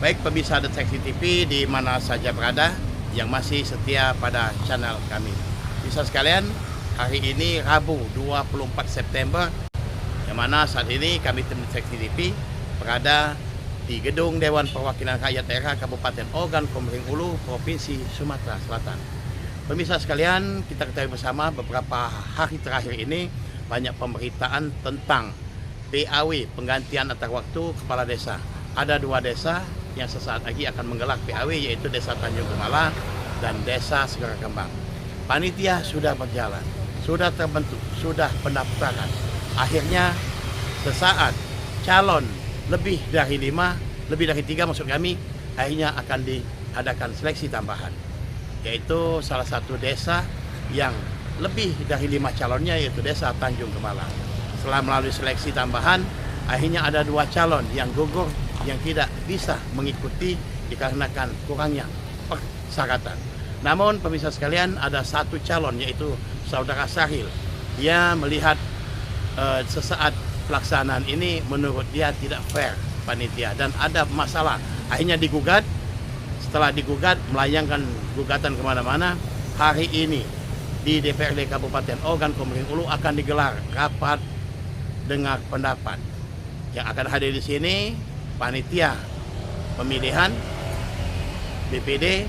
Baik pemirsa Deteksi TV di mana saja berada yang masih setia pada channel kami. Bisa sekalian, hari ini Rabu 24 September, yang mana saat ini kami tim Deteksi TV berada di Gedung Dewan Perwakilan Rakyat Daerah Kabupaten Ogan Komering Ulu, Provinsi Sumatera Selatan. Pemirsa sekalian, kita ketahui bersama beberapa hari terakhir ini banyak pemberitaan tentang PAW, penggantian antar waktu kepala desa. Ada dua desa yang sesaat lagi akan menggelar PAW, yaitu Desa Tanjung Gemala dan Desa Segara Kembang. Panitia sudah berjalan, sudah terbentuk, sudah pendaftaran. Akhirnya sesaat calon lebih dari 3 maksud kami, akhirnya akan diadakan seleksi tambahan, yaitu salah satu desa yang lebih dari 5 calonnya, yaitu Desa Tanjung Gemala. Setelah melalui seleksi tambahan, akhirnya ada 2 calon yang gugur, yang tidak bisa mengikuti dikarenakan kurangnya persyaratan. Namun pemirsa sekalian, ada 1 calon, yaitu Saudara Sahil. Dia melihat sesaat pelaksanaan ini menurut dia tidak fair panitia dan ada masalah. Akhirnya digugat. Setelah digugat, melayangkan gugatan kemana-mana. Hari ini di DPRD Kabupaten Ogan Komering Ulu akan digelar rapat dengar pendapat. Yang akan hadir di sini panitia pemilihan, BPD,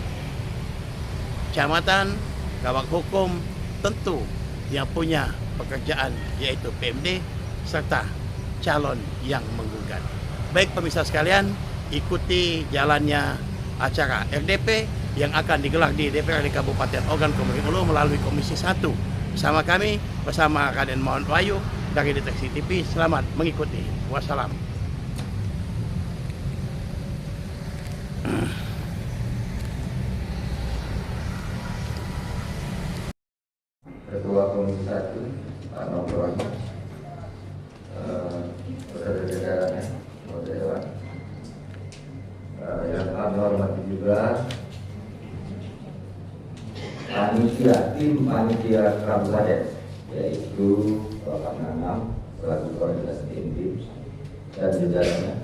kecamatan, kawat hukum, tentu yang punya pekerjaan yaitu PMD, serta calon yang menggugat. Baik pemirsa sekalian, ikuti jalannya acara RDP yang akan digelar di DPRD Kabupaten Ogan Komering Ulu melalui Komisi 1. Bersama kami, bersama Raden Muhammad Wahyu dari Deteksi TV. Selamat mengikuti. Wassalam. Ketua Komisi 1 Pak Novel Wahyu, beserta jajarannya, Dewan, yang kami hormati juga tim panitia kabupaten, yaitu Bapak Nanam selaku koordinasi tim dan jajarannya,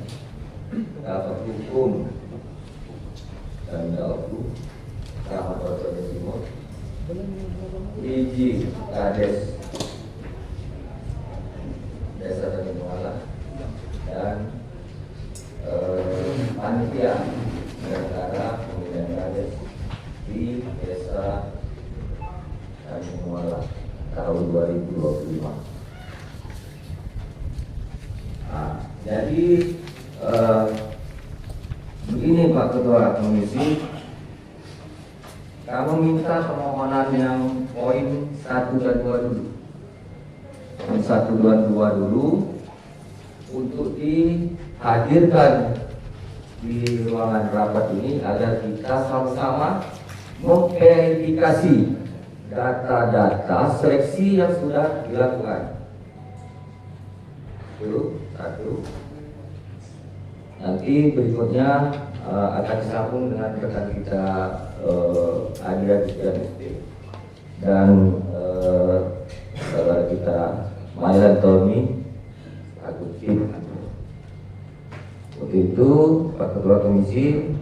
kawat hukum dan Dalku, Camat Provinsi Timur, Iji Kades Desa Tanjung Gemala, dan panitia penyelenggara pemilihan kades di Desa Tanjung Gemala tahun 2025. Nah, jadi begini Pak Ketua Komisi, kamu minta permohonan yang poin 1 dan 2 dulu. Poin 1 dan 2 dulu untuk dihadirkan di ruangan rapat ini agar kita sama-sama memverifikasi data-data seleksi yang sudah dilakukan. Itu 1. Nanti berikutnya akan disambung dengan rekan kita Adria Kristianesti dan saudara kita Mailan Tommy Agustin. Untuk itu Pak Ketua Komisi,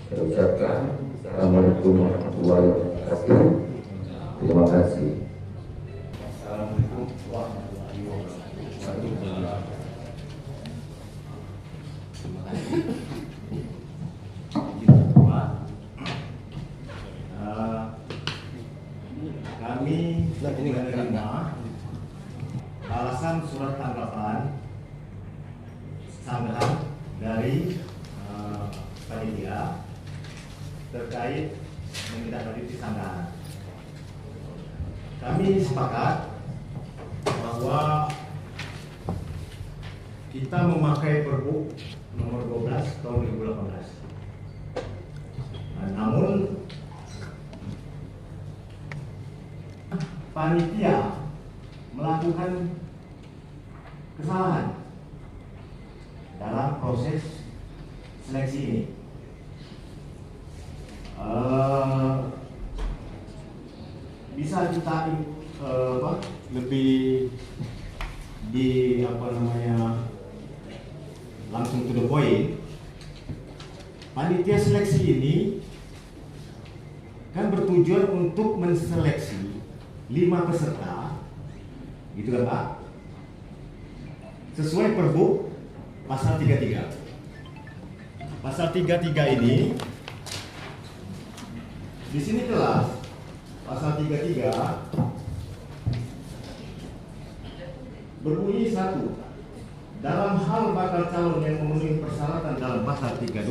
saya ucapkan Assalamualaikum warahmatullahi wabarakatuh. Terima kasih. Assalamualaikum warahmatullahi wabarakatuh. Terima kasih. Kami menerima alasan surat tanggapan sanggahan dari panitia terkait menindaklanjuti sanggahan. Kami sepakat bahwa kita memakai Pergub nomor 12 tahun 2018. Namun panitia melakukan kesalahan dalam proses seleksi ini. Bisa kita lebih langsung to the point. panitia seleksi ini kan bertujuan untuk menseleksi 5 peserta, gitu kan Pak? Sesuai Perbup pasal 33. Pasal 33 ini di sini jelas pasal 33 berbunyi 1. Dalam hal bakal calon yang memenuhi persyaratan dalam pasal 32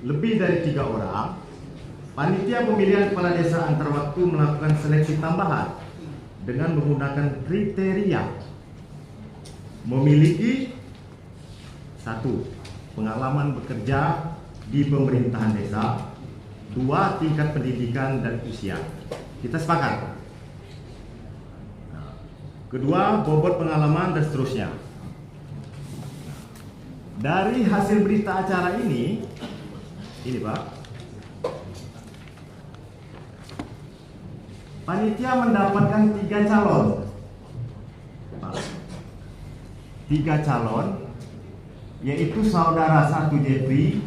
lebih dari 3 orang, panitia pemilihan kepala desa antar waktu melakukan seleksi tambahan dengan menggunakan kriteria memiliki 1. Pengalaman bekerja di pemerintahan desa, 2. Tingkat pendidikan dan usia. Kita sepakat. Kedua, bobot pengalaman dan seterusnya. Dari hasil berita acara ini Pak, panitia mendapatkan 3 calon. 3 calon, yaitu saudara 1 Jeffrey,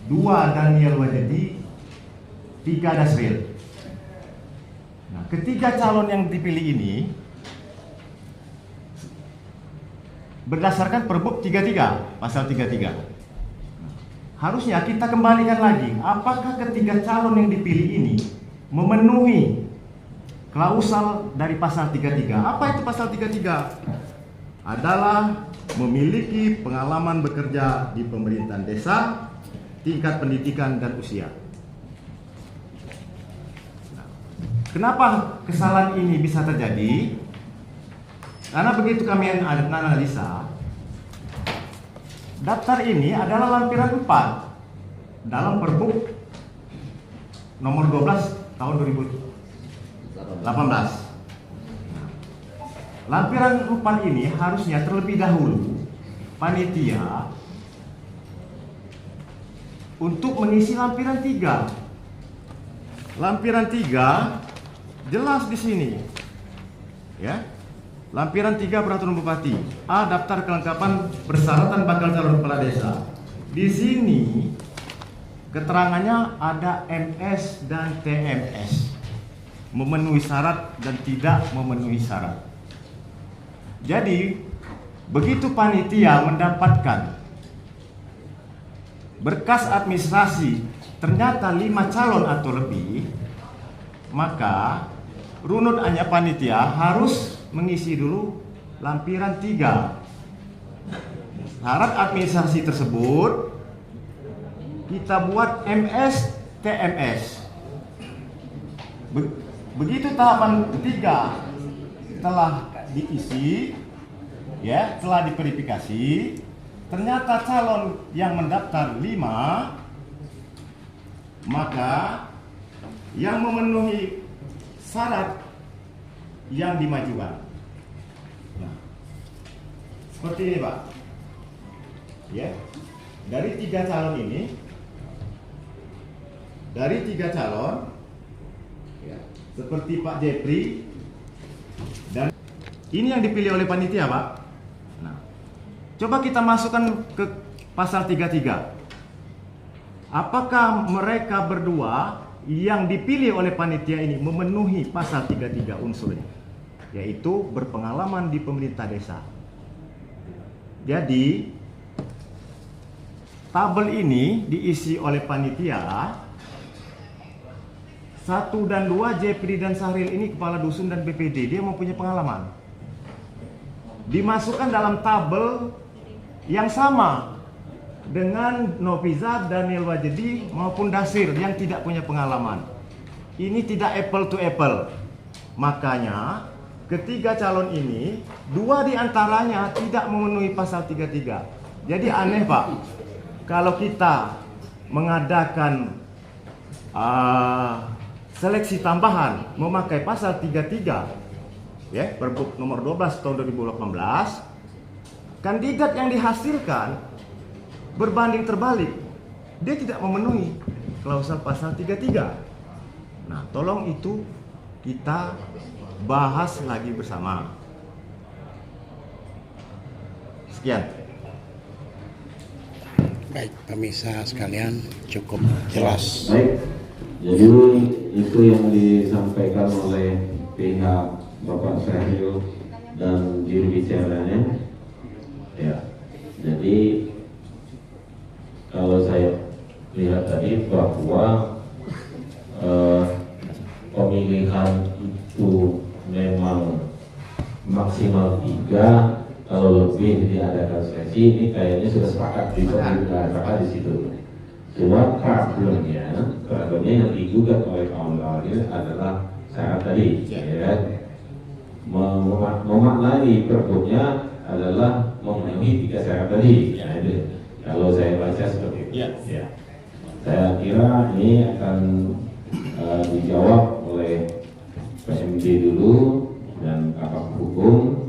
2 Daniel Wajedi, 3 Dasril. Nah, ketiga calon yang dipilih ini berdasarkan Perbup 33, pasal 33. Harusnya kita kembalikan lagi, apakah ketiga calon yang dipilih ini memenuhi klausal dari pasal 33? Apa itu pasal 33? Adalah memiliki pengalaman bekerja di pemerintahan desa, tingkat pendidikan dan usia. Nah, kenapa kesalahan ini bisa terjadi? Karena begitu kami analisa, daftar ini adalah lampiran 4 dalam Perbup nomor 12 tahun 2018. Lampiran 4 ini harusnya terlebih dahulu panitia untuk mengisi lampiran 3. Lampiran 3 jelas di sini. Ya. Lampiran 3 peraturan bupati. A. Daftar kelengkapan persyaratan bakal calon kepala desa. Di sini keterangannya ada MS dan TMS. Memenuhi syarat dan tidak memenuhi syarat. Jadi, begitu panitia mendapatkan berkas administrasi ternyata 5 calon atau lebih, maka runut hanya panitia harus mengisi dulu lampiran 3. Syarat administrasi tersebut kita buat MS TMS. Begitu tahapan 3 telah diisi, ya, telah diverifikasi, ternyata calon yang mendaftar 5, maka yang memenuhi syarat yang dimajukan. Nah, seperti ini Pak, ya, dari 3 calon ini, ya, seperti Pak Jeffrey dan ini yang dipilih oleh panitia Pak. Nah, coba kita masukkan ke pasal 33. Apakah mereka berdua yang dipilih oleh panitia ini memenuhi pasal 33 unsurnya, yaitu berpengalaman di pemerintah desa. Jadi tabel ini diisi oleh panitia. 1 dan 2 Jeffrey dan Sahril ini kepala dusun dan BPD, dia mempunyai pengalaman. Dimasukkan dalam tabel yang sama dengan Noviza, Daniel Wajedi maupun Dasir yang tidak punya pengalaman. Ini tidak apple to apple. Makanya ketiga calon ini, 2 diantaranya tidak memenuhi pasal 33. Jadi aneh Pak, kalau kita mengadakan seleksi tambahan memakai pasal 33, ya, Perbup nomor 12 tahun 2018, kandidat yang dihasilkan berbanding terbalik, dia tidak memenuhi klausal pasal 33. Nah, tolong itu kita bahas lagi bersama. Sekian. Baik, pemirsa sekalian, cukup jelas. Baik, jadi itu yang disampaikan oleh pihak Bapak Syahril dan juru bicaranya. Ya, jadi kalau saya lihat tadi bahwa pemilihan itu memang maksimal 3. Kalau lebih diadakan sesi, ini kayaknya sudah sepakat di situ. Cuma problemnya yang digugat oleh kawan-kawannya adalah syarat tadi, ya. Memaknai perbuknya adalah memenuhi 3 syarat tadi. Ya, itu. Kalau saya baca seperti itu. Ya. Saya kira ini akan dijawab oleh PMD dulu dan kakak hukum.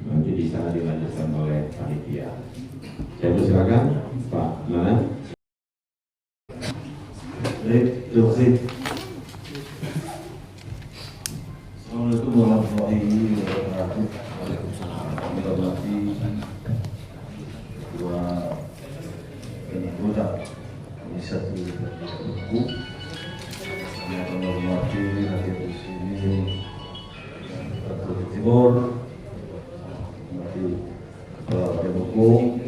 Nanti di sana dilanjutkan oleh panitia. Saya persilakan Pak Nana. Baik, terima kasih. Assalamualaikum warahmatullahi wabarakatuh. Kami hormati dua anggota Komisi 1 Buku. Kami akan menghormati hadir di sini Dr. Timur, Kepala Badan Hukum,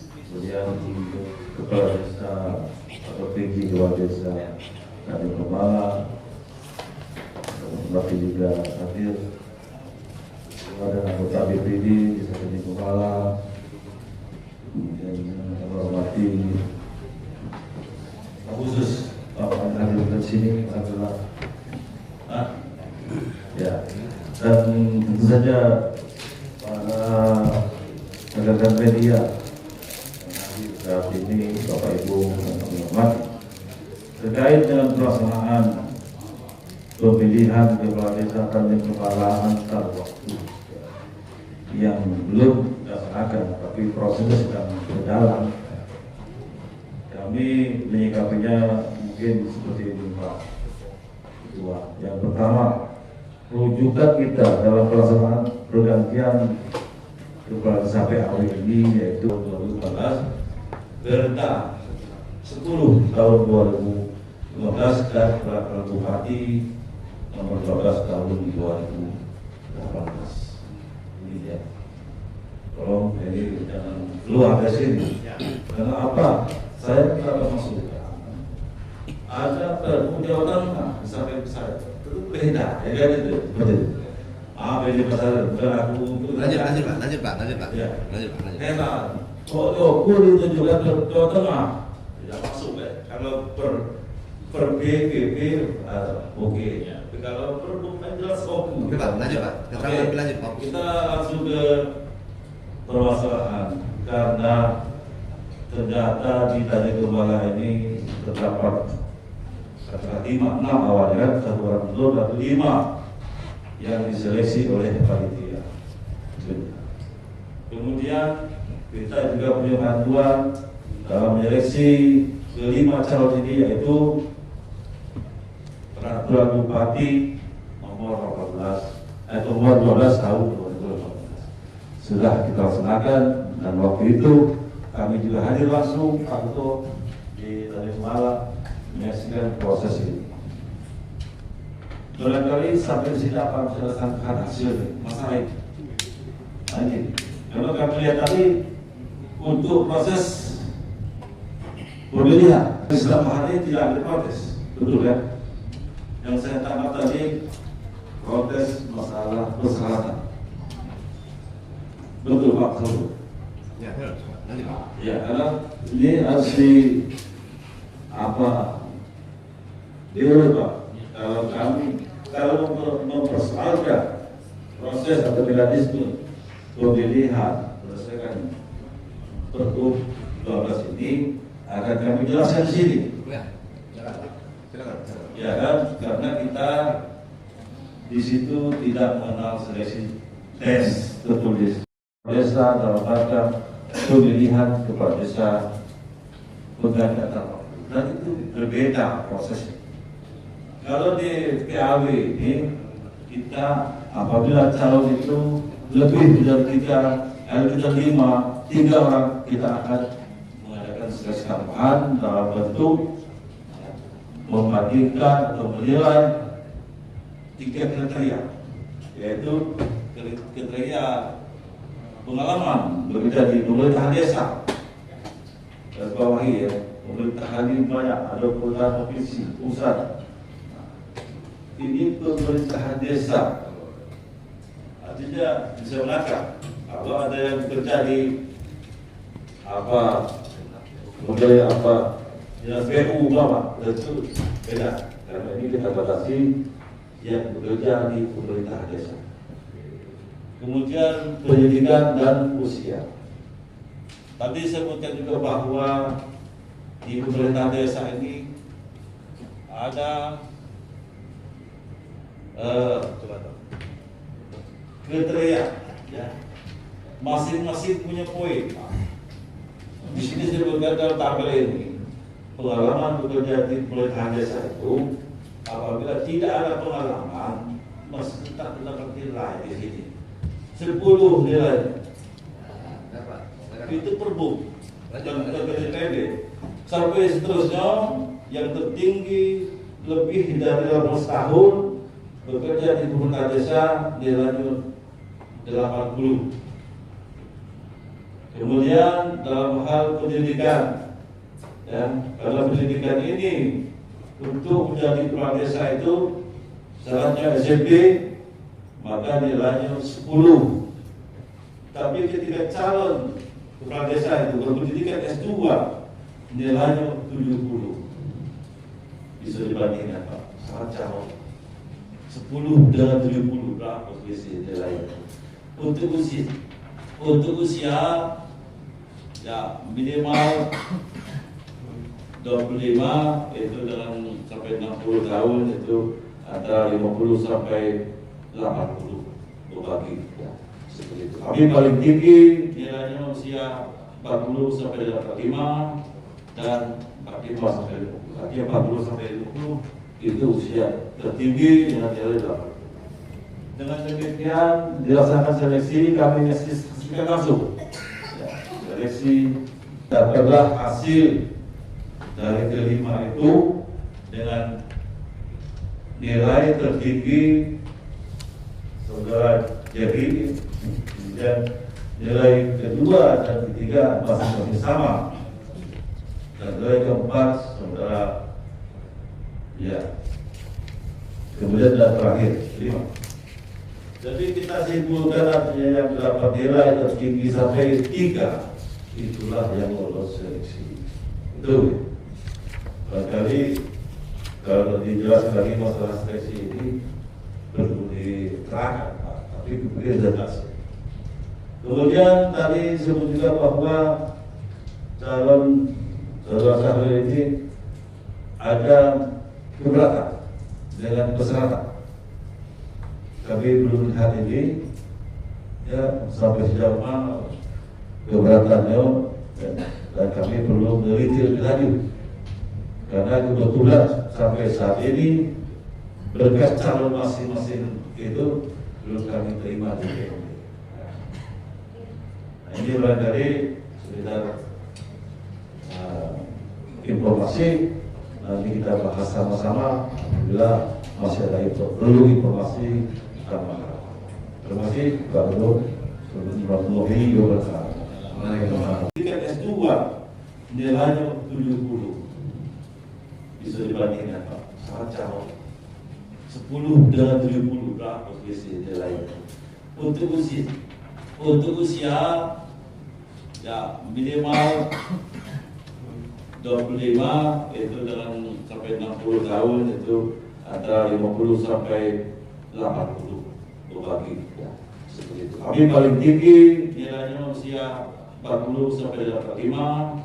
kemudian Kepala Desa atau PG Kepala Desa Kami Kepala, berarti juga hadir ada anggota BPD Desa Kami Kepala, dan menghormati khusus Bapak hadir di sini adalah ya. Dan tentu saja para rekan-rekan media saat ini, Bapak Ibu dan teman-teman, terkait dengan pelaksanaan pemilihan kepala desa dan kepala antar waktu yang belum dilaksanakan, tapi prosesnya sedang berjalan. Kami menyikapinya mungkin seperti ini, Pak Ketua. Yang pertama, rujukan kita dalam pelaksanaan pergantian kepala desa PAW ini yaitu 2014 Perda 10 tahun 2015 dan Peraturan Bupati nomor 12 tahun 2018. Ini ya. Tolong ini jangan keluar dari sini. Karena apa? Saya tidak masukkan. Ada Perda Jawa Tengah sampai saya. Beda, ya kan itu. Beda pasal bukan aku. Lanjut Pak. Ya. Lanjut. Hebat. Kalau itu juga ke Jawa Tengah tidak masuk ya. Kalau per BPP oke. Tapi kalau per bukan jelas oke. Oke Pak, lanjut Pak. Lanjut Pak. Kita langsung ke permasalahan karena ternyata di Tadi Kembala ini terdapat kata 6 awalnya, 1 orang belum, 5 yang diseleksi oleh panitia. Kemudian kita juga punya bantuan dalam menyeleksi ke-5 calon ini, yaitu Peraturan Bupati nomor 12 tahun 2018. Sudah kita laksanakan dan waktu itu kami juga hadir langsung Pak Ketua di Tadi Kembala menyaksikan proses ini. Barangkali sampai sini apa menjelaskan hasil masalah ini. Lanjut. Kalau kami lihat tadi untuk proses pemilihan selama hari tidak ada protes, betul ya? Yang saya tangkap tadi protes masalah persyaratan. Betul Pak Ketua. Ya, lanjut Pak. Ya, karena ini harus Pak, kalau kami mempersoalkan proses atau mekanisme pemilihan berdasarkan Pergub 12 ini akan kami jelaskan di sini. Ya, silakan. Ya kan, karena kita di situ tidak mengenal seleksi tes tertulis desa dalam rangka pemilihan kepala desa pengganti antar waktu. Dan itu berbeda prosesnya. Kalau di PAW ini kita apabila calon itu lebih dari 5 3 orang kita akan mengadakan seleksi tambahan dalam bentuk membandingkan atau menilai 3 kriteria, yaitu kriteria pengalaman bekerja di pemerintahan desa. Dan bawahi ya, pemerintahan ini banyak, ada pemerintahan provinsi, pusat. Ini pemerintahan desa. Artinya bisa menakar. Kalau ada yang bekerja di kemudian ya PU tentu beda. Karena ini kita batasi yang bekerja di pemerintahan desa. Kemudian pendidikan dan usia. Tadi saya sebutkan juga bahwa di pemerintahan desa ini ada kriteria, ya, masing-masing punya poin. Di sini saya sebutkan dalam tabel ini, pengalaman bekerja di pemerintahan desa itu apabila tidak ada pengalaman masih tetap dapat nilai di sini 10 nilai. Itu perbu dan KPD sampai seterusnya yang tertinggi lebih dari 18 tahun bekerja di pemerintahan desa nilainya 80. Kemudian dalam hal pendidikan, ya, karena pendidikan ini untuk menjadi kepala desa itu syaratnya SMP, maka nilainya 10. Tapi ketika calon kepala desa itu berpendidikan S2, nilainya 70. Bisa dibandingkan Pak, sangat jauh. 10 dengan 70 berapa selisih nilainya? Untuk usia ya minimal 25, itu dengan sampai 60 tahun itu antara 50 sampai 80 berbagi, ya, seperti itu. Tapi paling tinggi nilainya usia 40 sampai 45 dan 45 sampai 50. Artinya 40 sampai 50 itu usia tertinggi dengan nilai 80. Dengan demikian dilaksanakan seleksi, kami menyaksikan langsung. Ya, seleksi dapatlah hasil dari kelima itu dengan nilai tertinggi saudara Jerry, dan nilai kedua dan ketiga masing-masing sama, dan nilai keempat saudara ya, kemudian dan terakhir 5. Jadi kita simpulkan artinya yang dapat nilai tertinggi sampai 3 itulah yang lolos seleksi. Itu barangkali kalau dijelaskan lagi masalah seleksi ini perlu diterangkan, tapi kemudian jelas. Kemudian tadi sebut juga bahwa calon saudara Syahril ini ada keberatan dengan persyaratan. Kami belum lihat ini, ya, sampai sejauh mana keberatannya, dan kami perlu meneliti lebih lanjut. Karena kebetulan sampai saat ini berkas calon masing-masing itu belum kami terima di PMD. Nah, ini barangkali sekitar informasi, nanti kita bahas sama-sama bila masih ada perlu informasi tambahan. Terima kasih Pak Gubernur. Warahmatullahi wabarakatuh. S2 nilainya 70. Bisa dibandingkan Pak, sangat jauh. 10 dengan 70 berapa selisih nilainya? Untuk usia ya minimal 25, itu dengan sampai 60 tahun itu antara 50 sampai 80 berbagi, ya, seperti itu. Tapi paling tinggi nilainya usia 40 sampai 45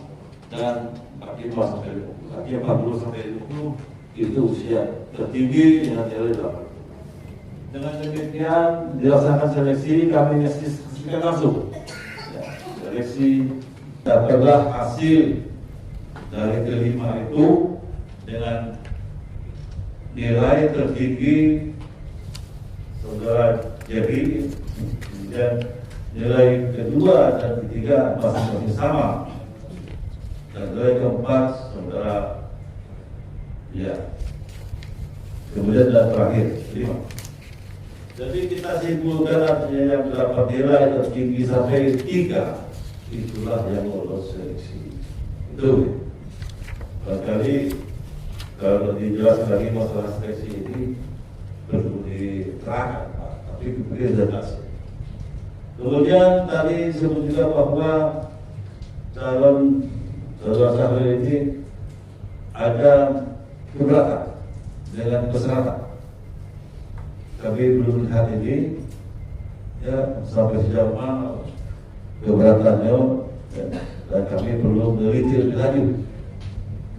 dan 45 sampai 50. Artinya 40 sampai 50 itu usia tertinggi dengan nilai 80. Dengan demikian dilaksanakan seleksi, kami menyaksikan langsung. Ya, seleksi dapatlah hasil dari kelima itu dengan nilai tertinggi saudara Jerry, dan nilai kedua dan ketiga masing-masing sama, dan nilai keempat saudara ya. Kemudian dan terakhir 5. Jadi kita simpulkan artinya yang mendapat nilai tertinggi sampai 3 itulah yang lolos seleksi. Itu barangkali kalau lebih jelas lagi masalah seleksi ini perlu diterangkan, Pak. Tapi kemudian jelas. Kemudian tadi disebut juga bahwa calon saudara Syahril ini ada keberatan dengan persyaratan. Kami belum lihat ini ya sampai sejauh mana keberatannya, dan kami perlu meneliti lebih lanjut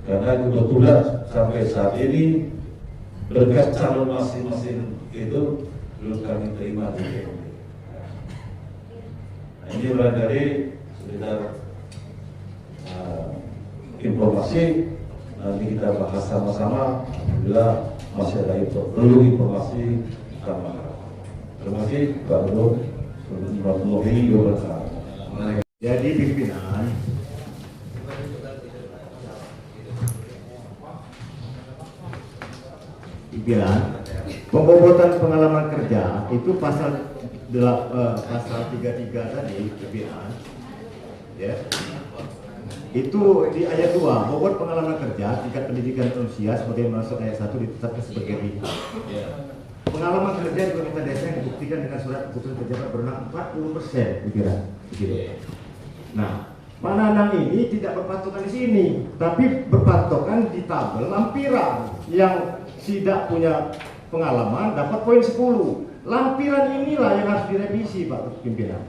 karena kebetulan sampai saat ini berkas calon masing-masing itu belum kami terima di DPD. Nah, ini barangkali sekedar informasi, nanti kita bahas sama-sama bila masih ada perlu informasi tambahan. Terima kasih Pak Gubernur. Warahmatullahi wabarakatuh. Jadi pimpinan pembobotan pengalaman kerja itu pasal 33 tadi pimpinan ya. Itu di ayat 2, bobot pengalaman kerja tingkat pendidikan usia sebagai masuk ayat 1 ditetapkan sebagai berikut. Pengalaman kerja di pemerintah desa yang dibuktikan dengan surat keputusan pejabat berwenang 40% pikiran. Nah, Pak Nanang ini tidak berpatokan di sini, tapi berpatokan di tabel lampiran yang tidak punya pengalaman dapat poin 10. Lampiran inilah yang harus direvisi, Pak Pimpinan.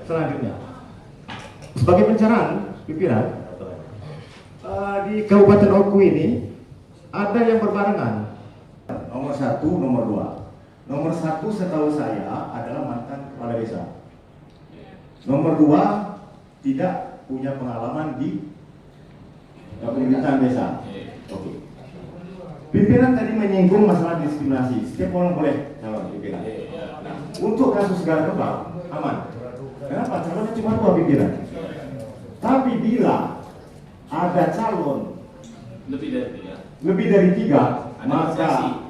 Selanjutnya, sebagai pencerahan, Pimpinan, di Kabupaten Oku ini ada yang berbarengan. Nomor 1, nomor 2. Nomor 1 setahu saya adalah mantan kepala desa. Nomor 2 tidak punya pengalaman di pemerintahan desa. Oke. Pimpinan tadi menyinggung masalah diskriminasi. Setiap orang boleh calon pimpinan. Nah, untuk kasus Segara Kebal aman. Kenapa? Calonnya cuma 2 pimpinan. Tapi bila ada calon lebih dari 3, maka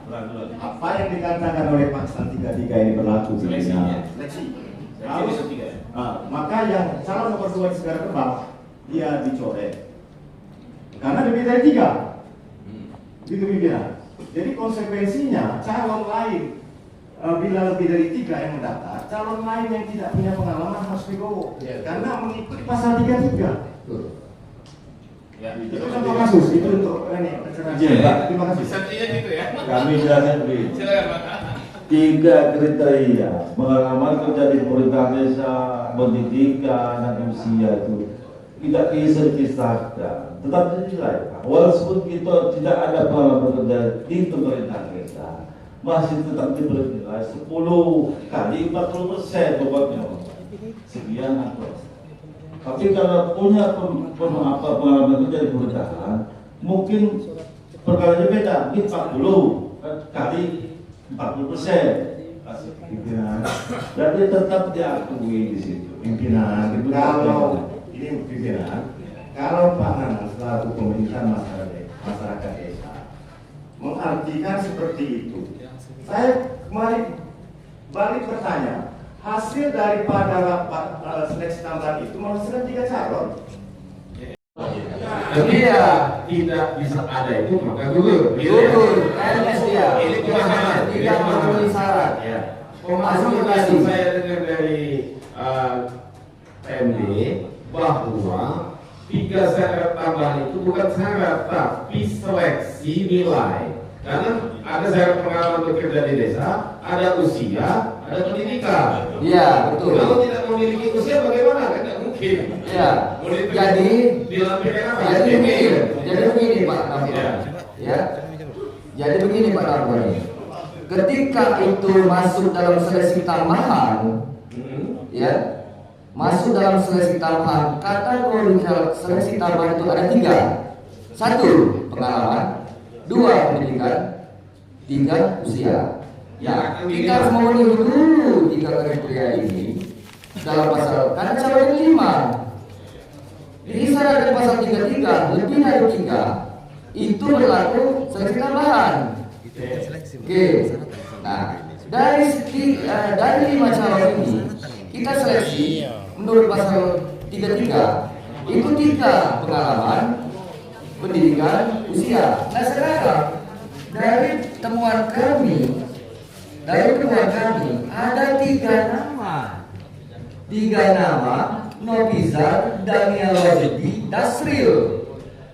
apa yang dikatakan oleh pasal 33 ini berlaku. Seleksi. Harus. Maka yang calon nomor 2 di Segara Kebal dia dicoret. Karena lebih dari 3. Itu pimpinan. Jadi konsekuensinya calon lain bila lebih dari 3 yang mendaftar, calon lain yang tidak punya pengalaman harus digowo karena mengikuti pasal 33. Ya, itu contoh kasus, itu untuk ini pencerahan. Terima kasih. Gitu ya. Kami jelaskan begini. 3 kriteria pengalaman kerja di pemerintah desa, pendidikan, dan usia itu tidak bisa dipisahkan, tetap dinilai. Walaupun kita tidak ada pengalaman kerja di pemerintah desa, masih tetap diberi nilai 10 kali 40% bobotnya. Sekian atau. Tapi kalau punya pengalaman kerja di pemerintahan, mungkin perkaranya beda, ini 40 kali 40%. Pimpinan. Jadi tetap diakui di situ. Pimpinan. Kalau ini pimpinan, kalau Pak Nanang selaku pemerintahan masyarakat desa mengartikan seperti itu, saya kembali balik bertanya, hasil daripada rapat seleksi tambahan itu menghasilkan 3 calon. Ketika tidak bisa ada itu maka gugur. Ini tidak memenuhi syarat. Pemahaman tadi saya dengar dari PMD bahwa 3 syarat tambahan itu bukan syarat tapi seleksi nilai. Karena ada syarat pengalaman bekerja di desa, ada usia, ada pendidikan. Iya, betul. Kalau tidak memiliki usia bagaimana? Kan tidak mungkin. Iya. Jadi dilampirkan apa? Jadi begini Pak Ramadhan. Ya. Jadi begini Pak Ramadhan. Ketika itu masuk dalam seleksi tambahan, ya, masuk dalam seleksi tambahan, kategori seleksi tambahan itu ada 3. 1 pengalaman, 2 pendidikan, 3 usia. Ya, kita harus memenuhi dulu 3 kriteria ini. dalam pasal, karena calon ini 5. Jadi syarat dari pasal 33 lebih dari 3 itu berlaku seleksi tambahan. Oke. Nah, dari 5 calon ini kita seleksi menurut pasal 33 itu 3 pengalaman, pendidikan, usia. Nah sekarang dari temuan kami ada 3 nama. 3 nama Nofizar, Daniel Wajedi, Dasril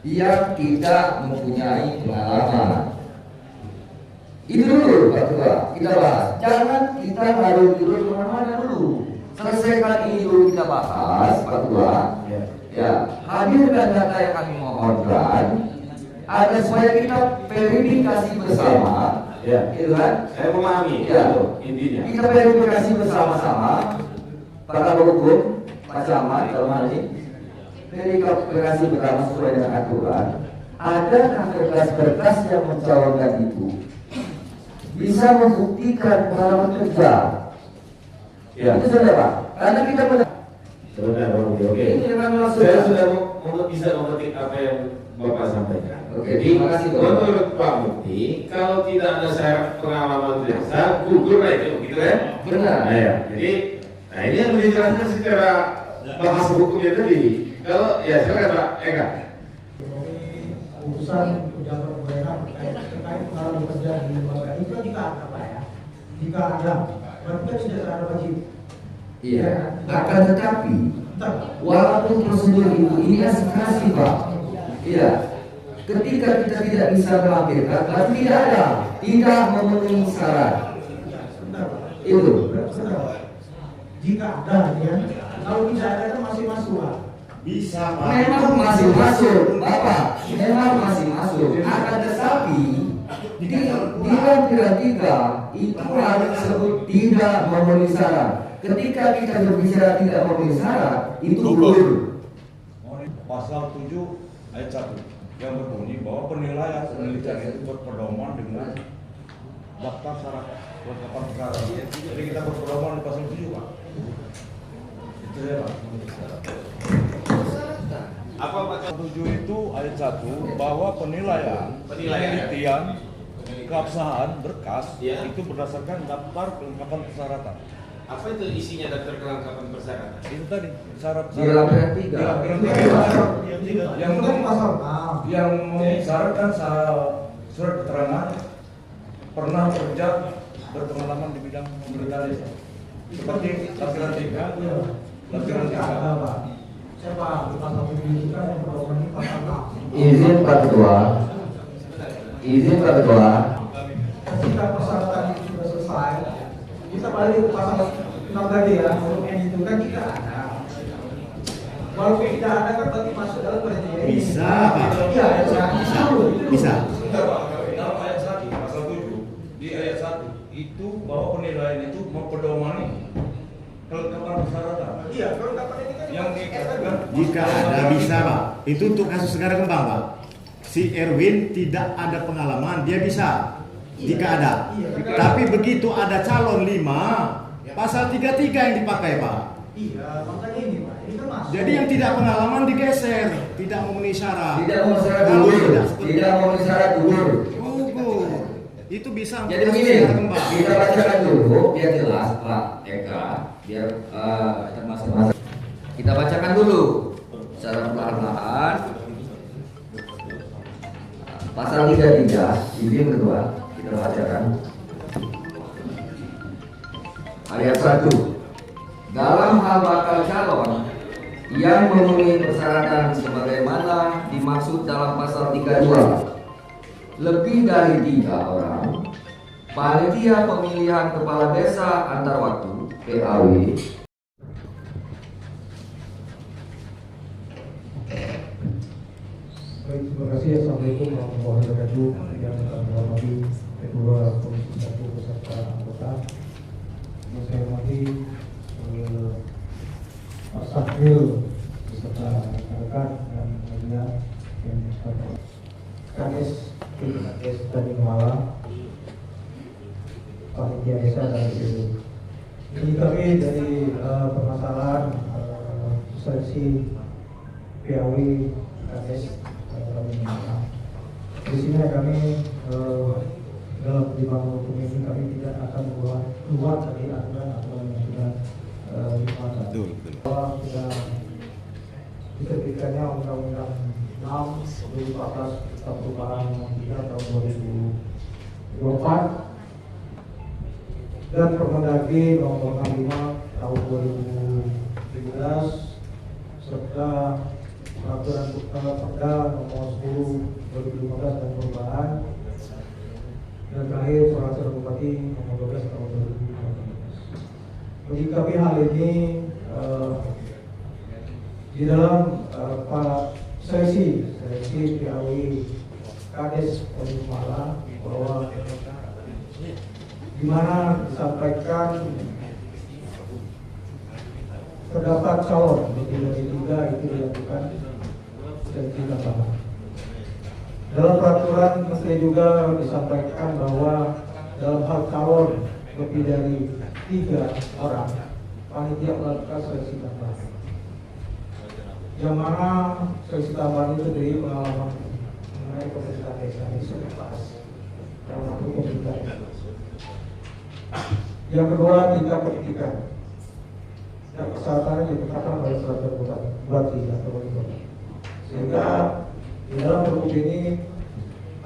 yang tidak mempunyai pengalaman. Itu dulu Pak Ketua, kita bahas. Jangan kita baru dulu kemana-mana dulu. Selesaikan ini dulu kita bahas Pak Ketua. Ya, hadirkan data yang kami mohonkan agar supaya kita verifikasi bersama. Ya, Gitu kan? saya memahami Ya. intinya. Kita verifikasi bersama-sama para hukum, Pak Camat, dalam hal ini verifikasi bersama sesuai dengan aturan. Adakah berkas-berkas yang mencalonkan itu bisa membuktikan pengalaman kerja? Ya. Itu sudah Pak. Karena kita Sebentar, Bang Budi. Oke. Ini memang maksud- Saya sudah bisa memetik apa yang Bapak sampaikan. Oke, Jadi, terima kasih, Bapak. menurut Pak Mukti, kalau tidak ada syarat pengalaman kerja, gugur lah itu, gitu kan? Benar. Nah, ya. Jadi, ini yang dijelaskan secara bahasa hukumnya tadi. Kalau ya silakan Pak Eka. Urusan pejabat daerah terkait pengalaman kerja di lembaga itu jika ada Pak ya, jika ada berarti kan tidak ada wajib. Iya. Akan tetapi walaupun prosedur ini aspirasi Pak. Iya. Ketika kita tidak bisa melampirkan, berarti tidak memenuhi syarat. Benar Pak. Itu. Benar. Jika ada ya, kalau tidak ada kan masih masuk Pak. Bisa Pak. Memang masih masuk, Bapak. Memang masih masuk. Akan tetapi di lampiran 3 itu harus disebut tidak memenuhi syarat. Ketika kita berbicara tidak memenuhi syarat, itu gugur. Pasal 7 ayat 1 yang berbunyi bahwa penilaian penelitian itu berpedoman dengan daftar syarat kelengkapan perkara. Jadi kita berpedoman di pasal 7 Pak. Itu ya Pak. Apa pasal 7 itu ayat 1 bahwa penilaian penelitian keabsahan berkas itu berdasarkan daftar kelengkapan persyaratan. apa itu isinya daftar kelengkapan persyaratan? Itu tadi syarat Di lampiran 3. Di lampiran Yang kan pasal 6. yang mensyaratkan surat keterangan pernah kerja berpengalaman di bidang pemerintahan desa. Seperti lampiran 3, lampiran 3. Ada Pak. Saya paham di pasal 7 itu kan yang pedoman ini pasal 6. Izin Pak Ketua. Izin Pak Ketua. Ketika persyaratan itu sudah selesai, kita balik ke pasal 6 tadi ya, untuk yang itu kan kita ada. Walaupun tidak ada kan berarti masuk dalam perjanjian. Bisa, Pak. Iya, bisa. Bisa. Dalam ayat 1 pasal 7 di ayat 1 itu bahwa penilaian itu mempedomani kelengkapan persyaratan. Iya, kalau dapat ini kan Yang dikatakan Jika ada bisa Pak. Itu untuk kasus Segara Kembang Pak. Si Erwin tidak ada pengalaman, dia bisa. Jika ada. Tapi begitu ada calon 5, pasal 33 yang dipakai Pak. Iya, makanya ini Pak. Ini kan masuk. Jadi yang tidak pengalaman digeser, tidak memenuhi syarat. Tidak memenuhi syarat Kalau gugur. tidak seperti Tidak memenuhi syarat gugur. gugur. Itu bisa untuk Jadi kasus begini, Segara Kembang. kita bacakan dulu biar jelas Pak Eka, biar termasuk. Kita bacakan dulu secara perlahan-lahan. Pasal 33, izin kedua, kita bacakan. Ayat 1. Dalam hal bakal calon yang memenuhi persyaratan sebagaimana dimaksud dalam pasal 32, lebih dari 3 orang, panitia pemilihan kepala desa antar waktu (PAW) Baik, terima kasih. Assalamualaikum warahmatullahi wabarakatuh. Yang kami hormati Ketua Komisi 1 beserta anggota. Yang saya hormati Pak Sahril beserta rekan-rekan dan media yang berkaitan. Kades Kades tadi malam panitia desa dari Ini kami dari permasalahan seleksi PAW KDS kami minta. Di sini kami dalam pertimbangan hukum ini kami tidak akan keluar dari aturan-aturan yang sudah dimakan. Bahwa sudah diterbitkannya Undang-Undang 6 2014 tentang perubahan nomor 3 tahun 2024 dan Permendagri nomor 65 tahun 2017 serta peraturan Perda nomor 10 2015 dan perubahan dan terakhir peraturan Bupati nomor 12 tahun 2015. Menyikapi hal ini di dalam seleksi PAW Kades Polri Malang bahwa di mana disampaikan terdapat calon di 3 itu dilakukan seleksi tambahan. Dalam peraturan Menteri juga disampaikan bahwa dalam hal calon lebih dari 3 orang panitia melakukan seleksi tambahan. Yang mana seleksi tambahan itu dari pengalaman mengenai pemerintahan desa ini sudah pas dalam waktu pemerintahan desa. Yang kedua, tingkat pendidikan dan persyaratannya ditetapkan oleh peraturan bupati atau wali kota. Sehingga di dalam pergub ini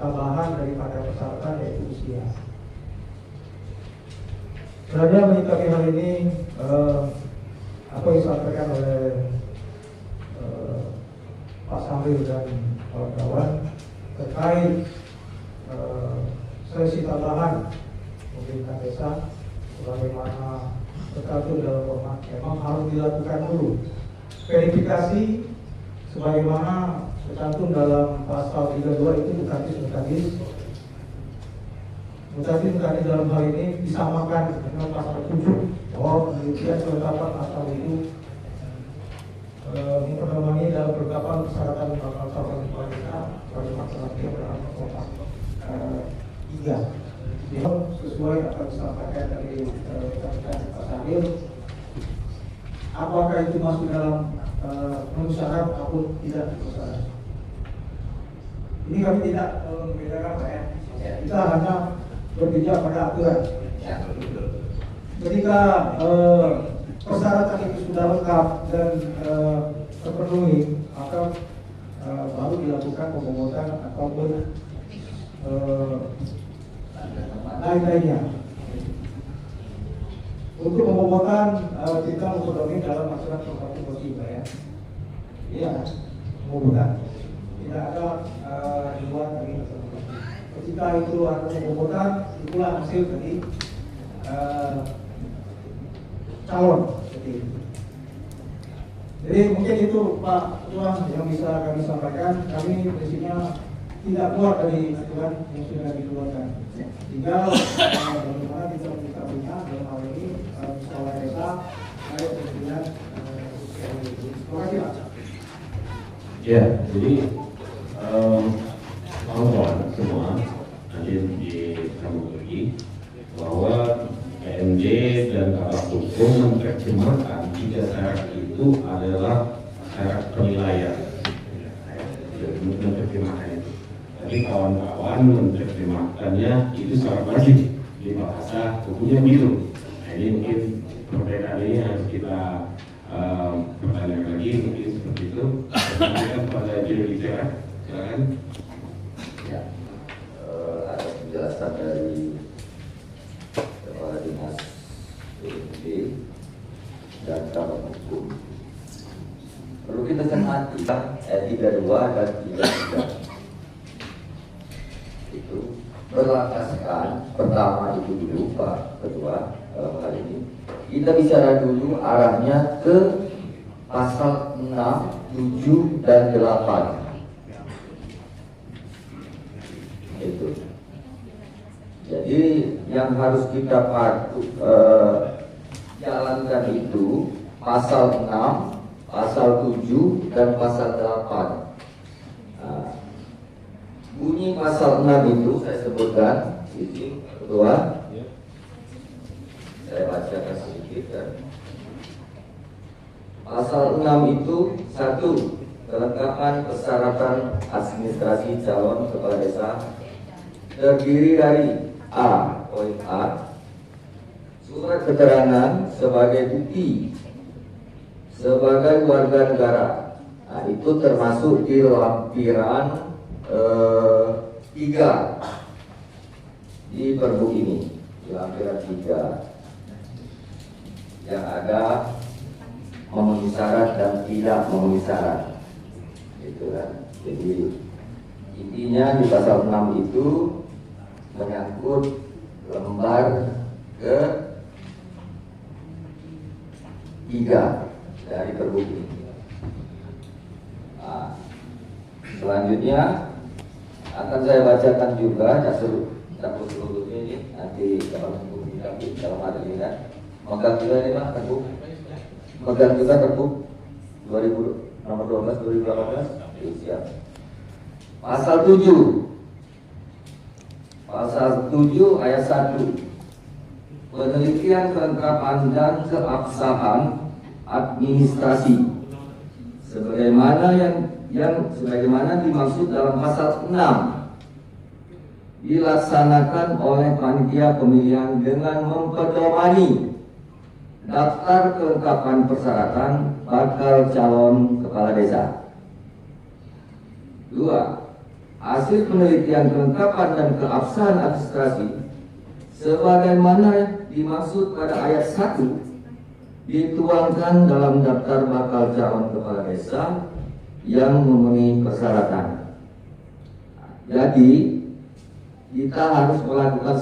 tambahan daripada persyaratan yaitu usia. Sebenarnya menyikapi hal ini apa yang disampaikan oleh Pak Sambil dan kawan-kawan terkait seleksi tambahan pemerintah desa sebagaimana tercantum dalam format memang harus dilakukan dulu verifikasi sebagaimana tercantum dalam pasal 32 itu mutatis dalam hal ini disamakan dengan pasal 7 bahwa penelitian kelengkapan asal itu memperdomani dalam kelengkapan persyaratan bakal calon wanita bagi masyarakat yang berada kota 3 sesuai apa yang disampaikan dari Pak Sambil, apakah itu masuk dalam memenuhi syarat ataupun tidak memenuhi syarat. Ini kami tidak membedakan Pak ya. Kita hanya berbicara pada aturan. Ketika persyaratan itu sudah lengkap dan terpenuhi, maka baru dilakukan pemogotan ataupun lain-lainnya. Untuk pemogotan kita memperdomini dalam aturan peraturan positif ya. Iya, pemogotan. Tidak ada di luar dari ketika itu ada pemogotan, itulah hasil dari calon seperti itu. Jadi mungkin itu Pak Ketua yang bisa kami sampaikan. Kami prinsipnya tidak keluar dari aturan yang sudah dikeluarkan. Tinggal bagaimana kita menyikapinya dalam hal ini sekolah desa baik dengan terima kasih Pak. Ya, jadi kawan-kawan semua hadir di kampung ini bahwa PMD dan Kabak Hukum menerjemahkan 3 syarat itu adalah syarat penilaian. Menerjemahkan itu. Tapi kawan-kawan menerjemahkannya itu syarat wajib di bahasa hukumnya biru. Nah, ini mungkin perbedaan ini harus kita pertanyakan lagi mungkin seperti itu. Kemudian pada juru bicara, silakan. Ya, ada penjelasan dari Kepala Dinas PMD dan Kabak Hukum. Perlu kita cermati 32 dan 33 itu berlandaskan pertama itu dulu Pak Ketua dalam hal ini kita bicara dulu arahnya ke pasal 6, 7 dan 8 itu. Jadi yang harus kita jalankan itu pasal 6, pasal 7 dan pasal 8. Nah, bunyi pasal 6 itu saya sebutkan, izin Ketua, saya bacakan sedikit. Ya. Pasal 6 itu satu, kelengkapan persyaratan administrasi calon kepala desa terdiri dari poin A, surat keterangan sebagai bukti sebagai warga negara. Nah, itu termasuk di lampiran 3 di Pergub ini, di lampiran 3 yang ada memenuhi syarat dan tidak memenuhi syarat, gitu kan. Jadi intinya di pasal 6 itu menyangkut lembar ke 3 dari Pergub ini. Nah, selanjutnya akan saya bacakan juga campur seluruhnya ini nanti dalam materi ini kan. Megang juga ini Pak Pergub. Megang juga Pergub 2000 nomor 12 2018. Siap. Pasal 7. Pasal 7 ayat 1. Penelitian kelengkapan dan keabsahan administrasi sebagaimana sebagaimana dimaksud dalam pasal 6 dilaksanakan oleh panitia pemilihan dengan mempedomani daftar kelengkapan persyaratan bakal calon kepala desa. 2. Hasil penelitian kelengkapan dan keabsahan administrasi sebagaimana dimaksud pada ayat 1 dituangkan dalam daftar bakal calon kepala desa yang memenuhi persyaratan. Jadi kita harus melakukan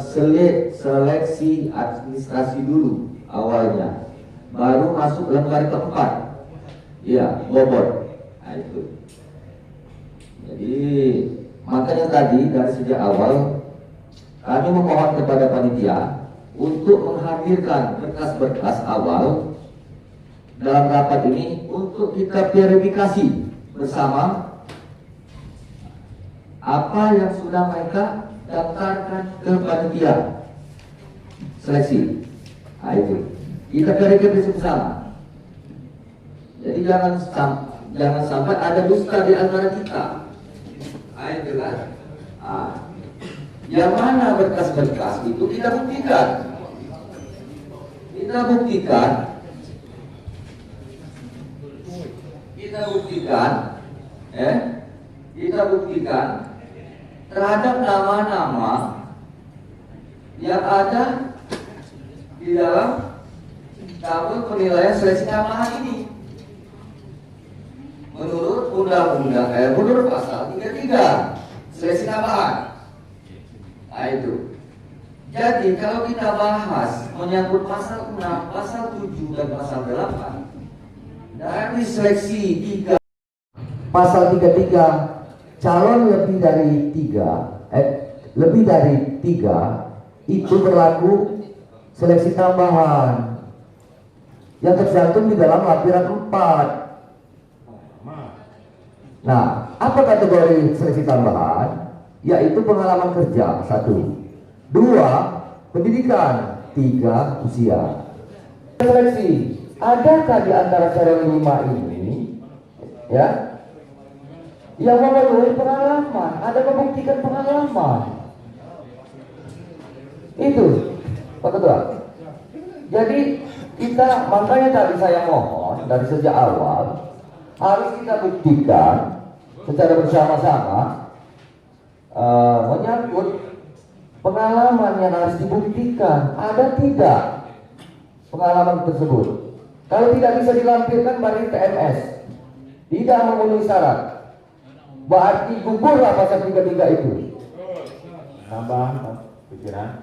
seleksi administrasi dulu awalnya, baru masuk lembar keempat, ya bobot. Nah, itu. Jadi makanya tadi dari sejak awal kami memohon kepada panitia untuk menghadirkan berkas-berkas awal dalam rapat ini untuk kita verifikasi bersama apa yang sudah mereka daftarkan ke panitia seleksi. Nah, itu kita verifikasi bersama. Jadi jangan sampai ada dusta di antara kita. Nah, itu kan. Nah, yang mana berkas-berkas itu kita buktikan. Kita buktikan terhadap nama-nama yang ada di dalam tabel penilaian seleksi tambahan ini menurut menurut pasal 33 seleksi tambahan. Nah, itu. Jadi kalau kita bahas menyangkut pasal 6, pasal 7 dan pasal 8 dari seleksi 3 pasal 33 calon lebih dari 3 itu berlaku seleksi tambahan yang tercantum di dalam lampiran 4. Nah, apa kategori seleksi tambahan? Yaitu pengalaman kerja 1, 2 pendidikan, 3 usia. Seleksi, adakah di antara calon 5 ini ya yang memenuhi pengalaman, ada membuktikan pengalaman? Itu Pak Ketua. Jadi kita, makanya tadi saya mohon dari sejak awal harus kita buktikan secara bersama-sama menyangkut pengalaman yang harus dibuktikan, ada tidak pengalaman tersebut. Kalau tidak bisa dilampirkan bagi TMS, tidak memenuhi syarat, berarti gugurlah pasal 33 itu. Tambahan pikiran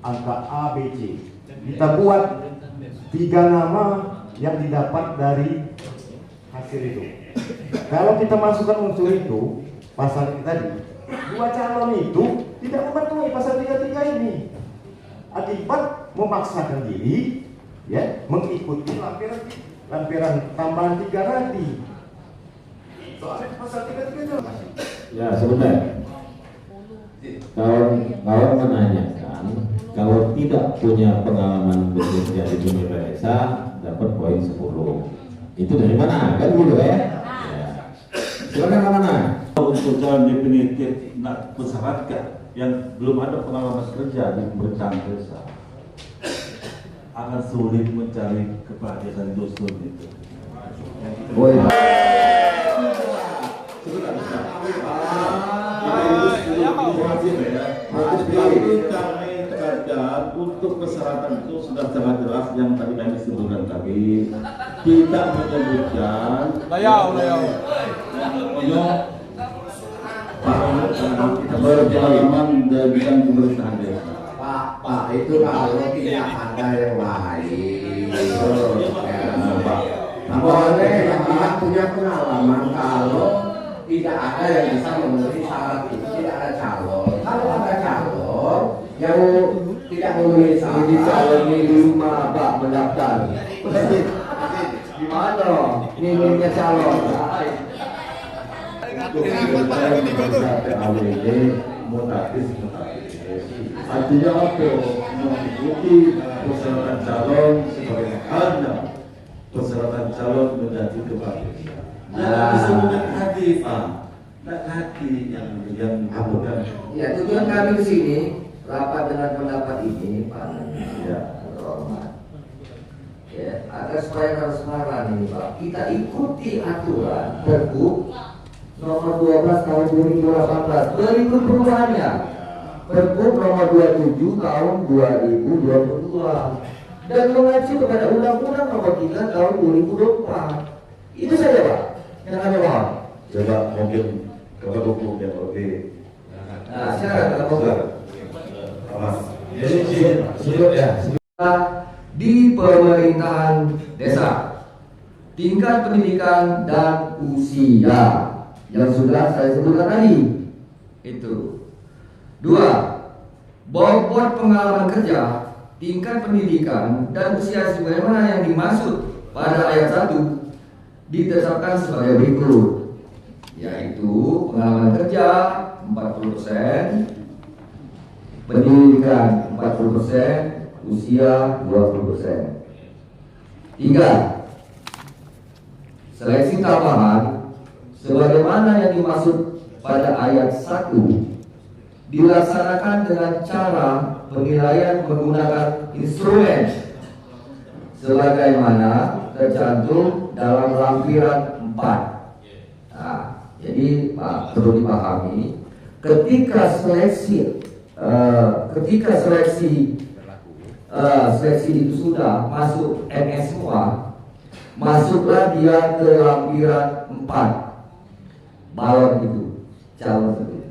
angka A, B, C. Kita buat 3 nama yang didapat dari hasil itu. Kalau kita masukkan unsur itu, pasal itu tadi, 2 calon itu tidak mematuhi pasal 33 ini. Akibat memaksakan diri, ya, mengikuti lampiran tambahan 3 tadi. Soalnya pasal 33 itu. Ya, sebentar. Kawan menanyakan Kalau tidak punya pengalaman bekerja di dunia desa, dapat poin 10. Itu dari mana? Kan gitu ya? Silakan mana? Untuk calon definitif masyarakat yang belum ada pengalaman kerja di pemerintahan desa akan sulit mencari kebahagiaan dusun itu. Oh iya. Kami kadang untuk persyaratan itu sudah sangat jelas yang tadi kami sebutkan tadi, tidak menyebutkan kita berpengalaman dari bidang pemerintahan desa. Pak, itu kalau tidak ada yang lain. Boleh yang tidak punya pengalaman kalau tidak ada yang bisa memenuhi syarat itu, tidak ada calon. Kalau ada calon yang tidak memenuhi syarat, Dicaloni 5 Pak mendaftar. Gimana? Minimnya calon. AWD mutatis artinya apa? Mengikuti persyaratan calon sebagai ada persyaratan calon menjadi kepala desa. Nah, disebutkan hati Pak, tak hati yang kemudian. Ya, tujuan kami ke sini rapat dengan pendapat ini, Pak. Ya. Terhormat. Ya, agar supaya transparan ini, Pak. Kita ikuti aturan Pergub nomor 12 tahun 2018. Berikut perubahannya. Pergub nomor 27 tahun 2022 dan mengacu kepada Undang-Undang nomor 3 tahun 2024. Itu saja, Pak. Yang kami mohon. Coba mungkin kalau hukum yang lebih. Nah, silakan kalau Jadi sebelumnya di pemerintahan desa, tingkat pendidikan dan usia yang sudah saya sebutkan tadi. Itu. 2. Bobot pengalaman kerja, tingkat pendidikan dan usia sebagaimana yang dimaksud pada ayat 1 ditetapkan sebagai berikut, yaitu pengalaman kerja 40%, pendidikan 40%, usia 20%. 3. Seleksi tambahan sebagaimana yang dimaksud pada ayat 1 dilaksanakan dengan cara penilaian menggunakan instrumen sebagaimana tercantum dalam lampiran 4. Nah, jadi Pak, perlu dipahami ketika seleksi seleksi itu sudah masuk MS semua, masuklah dia ke lampiran 4 balon itu, calon itu,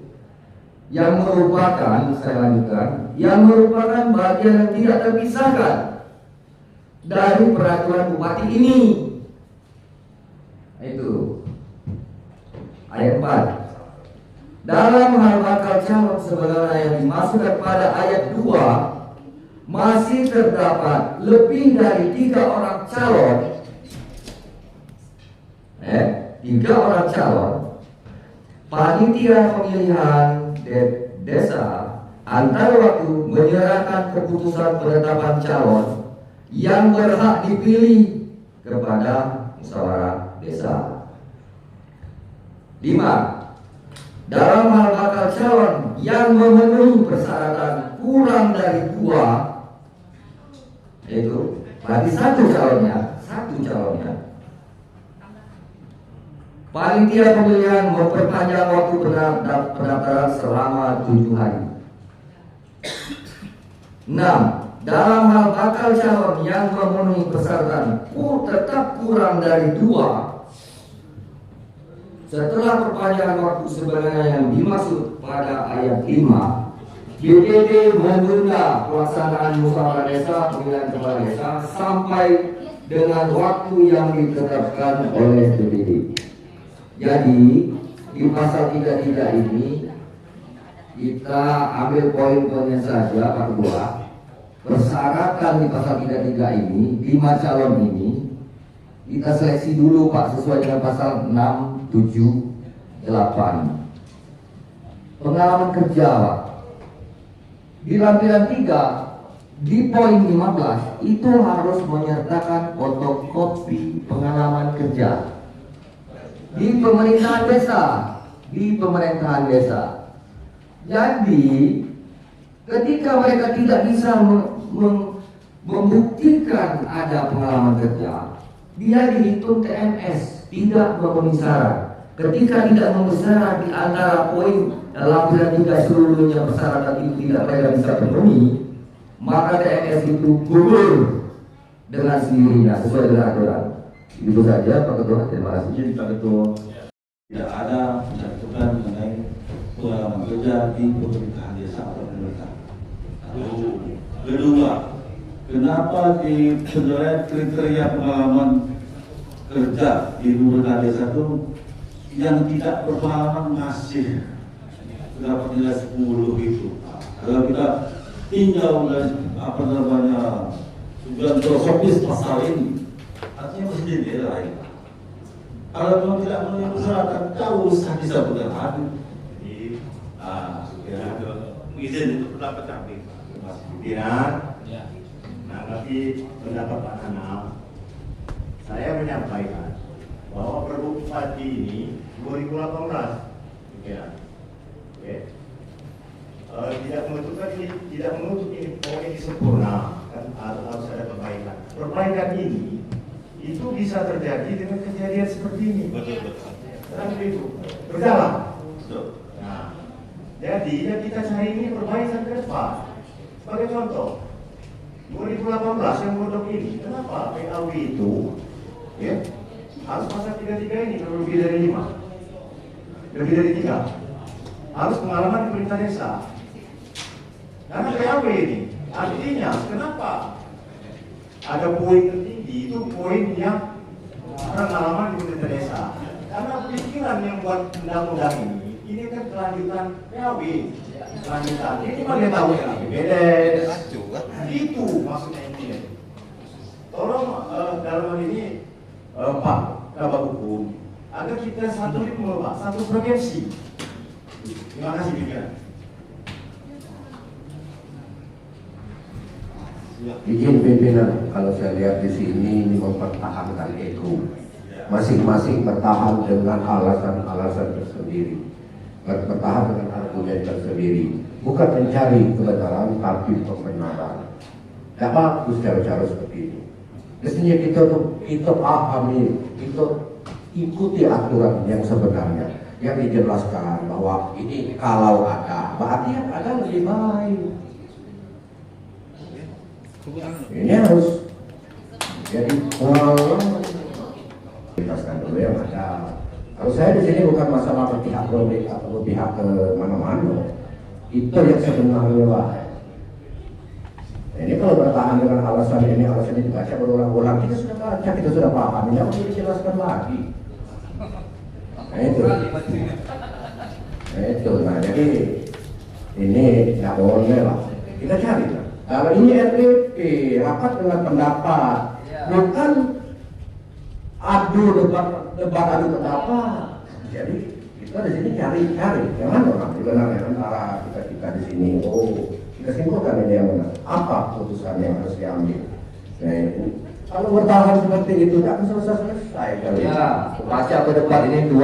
yang merupakan, saya lanjutkan, yang merupakan bagian yang tidak terpisahkan dari peraturan bupati ini. Itu ayat 4. Dalam hal bakal calon sebagaimana yang dimaksudkan pada ayat 2, masih terdapat lebih dari 3 orang calon, 3 orang calon, panitia pemilihan desa antara waktu menyerahkan keputusan penetapan calon yang berhak dipilih kepada musyawarah desa. 5. Dalam hal bakal calon yang memenuhi persyaratan kurang dari 2, yaitu berarti 1 calonnya, panitia pemilihan memperpanjang waktu pendaftaran selama 7 hari. 6. Dalam hal bakal calon yang memenuhi persyaratan tetap kurang dari 2, setelah perpanjangan waktu sebagaimana yang dimaksud pada ayat 5, DPD menunda pelaksanaan musyawarah desa pemilihan kepala desa sampai dengan waktu yang ditetapkan oleh DPD. Jadi di pasal 33 ini kita ambil poin-poinnya saja, Pak Ketua. Persyaratan di pasal 33 ini, 5 calon ini kita seleksi dulu, Pak, sesuai dengan pasal 6, 7, 8. Pengalaman kerja, Pak. Di lampiran 3 di poin 15 itu harus menyertakan fotokopi pengalaman kerja di pemerintahan desa. Jadi ketika mereka tidak bisa membuktikan ada pengalaman kerja, dia dihitung TMS, tidak memenuhi syarat. Ketika tidak memenuhi syarat di antara poin dalam pilar 3 seluruhnya persyaratan itu tidak mereka bisa penuhi, maka TMS itu gugur dengan sendirinya sesuai dengan aturan. Itu saja Pak Ketua, terima kasih. Izin Pak Ketua, tidak ada menentukan mengenai pengalaman kerja di pemerintahan desa atau pemerintah. Kedua, kenapa di penilaian kriteria pengalaman kerja di pemerintahan desa itu yang tidak berpengalaman masih dapat nilai 10 itu? Kalau kita tinggal dari tujuan filosofis pasal ini, artinya mesti dinilai. Kalau memang tidak memenuhi persyaratan, jauh usah bisa berhadir. Izin untuk pendapat kami. Pimpinan, menanggapi pendapat Pak Nanang, saya menyampaikan bahwa Pergub Pati ini 2018, pimpinan. Oke. Tidak menutup ini bahwa ini sempurna, kan harus ada perbaikan. Perbaikan ini itu bisa terjadi dengan kejadian seperti ini. Betul. Karena itu berjalan. Nah, jadi yang kita cari ini perbaikan ke depan. Sebagai contoh, 2018 yang produk ini, kenapa PAW itu ya harus pasal 33 ini lebih dari 5, lebih dari 3, harus pengalaman di pemerintah desa. Karena PAW ini artinya kenapa ada poin tertinggi itu poin yang pengalaman di pemerintah desa. Karena pikiran yang buat undang-undang ini kan kelanjutan PAW, kelanjutan. Ini mah dia tahu yang beda. Itu maksudnya ini. Tolong dalam hal ini Pak Kabak Hukum agar kita satu frekuensi. Terima kasih pimpinan. Izin pimpinan, kalau saya lihat di sini ini mempertahankan ego. Masing-masing bertahan dengan alasan-alasan tersendiri, bertahan dengan argumen tersendiri, bukan mencari kebenaran tapi pembenaran. Tidak bagus cara-cara seperti ini. Mestinya kita pahami, kita ikuti aturan yang sebenarnya, yang dijelaskan bahwa ini kalau ada, berarti ada lebih baik. Ini harus jadi jelaskan dulu yang ada. Kalau saya di sini bukan masalah berpihak atau berpihak ke mana-mana. Itu yang sebenarnya lah. Ini kalau bertahan dengan alasan ini dibaca berulang-ulang, kita sudah baca, kita sudah paham. Ini harus dijelaskan lagi. Nah itu. Nah jadi ini tidak boleh lah. Kita cari lah. Kalau ini RDP, rapat dengan pendapat, bukan adu debat adu pendapat. Jadi kita di sini cari yang mana orang sebenarnya antara kita di sini. Kita simpulkan ini yang benar. Apa putusan yang harus diambil? Nah itu. Kalau bertahan seperti itu, tidak akan selesai. Ya, baca ke depan ini 2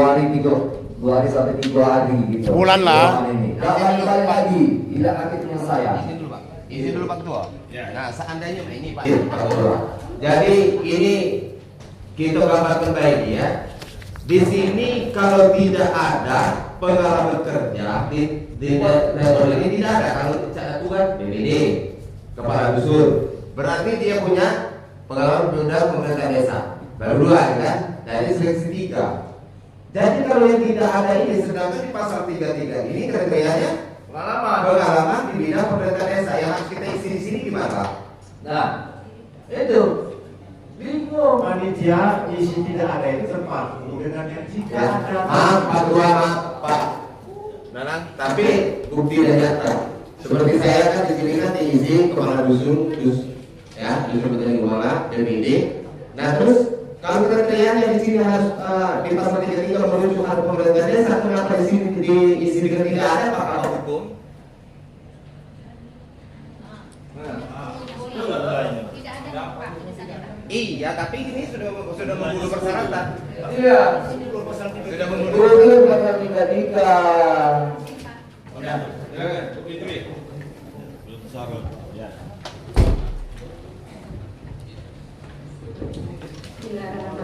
hari sampai 3 hari gitu. Sebulan lah. Tidak balik lagi, tidak akan penyelesaian. Izin dulu Pak Ketua. Nah, seandainya ini Pak. Jadi ini kita gambarkan baik ya. Di sini kalau tidak ada pengalaman kerja di level ini tidak ada. Kalau itu kan BPD, kepala dusun, berarti dia punya pengalaman pemerintah desa. Baru 2 kan? Jadi seleksi 3. Jadi kalau yang tidak ada ini, sedangkan di pasal 33 ini kriterianya pengalaman di bidang pemerintah desa yang harus kita isi di sini gimana? Nah, itu bingung. Panitia isi tidak ada itu terpaku dengan yang jika ada. Pak Nanang, tapi bukti dan nyata. Seperti saya kan di sini kan diisi kepala dusun, ya, dusun Betani Gumala, DPD. Nah terus kalau kriterianya di sini harus di pasal 33 merujuk ada pemerintah desa, kenapa di sini diisi dengan tidak ada Pak Kabak Hukum? Iya, tapi ini sudah memenuhi persyaratan. Iya. Sudah memenuhi. Boleh pasal 33.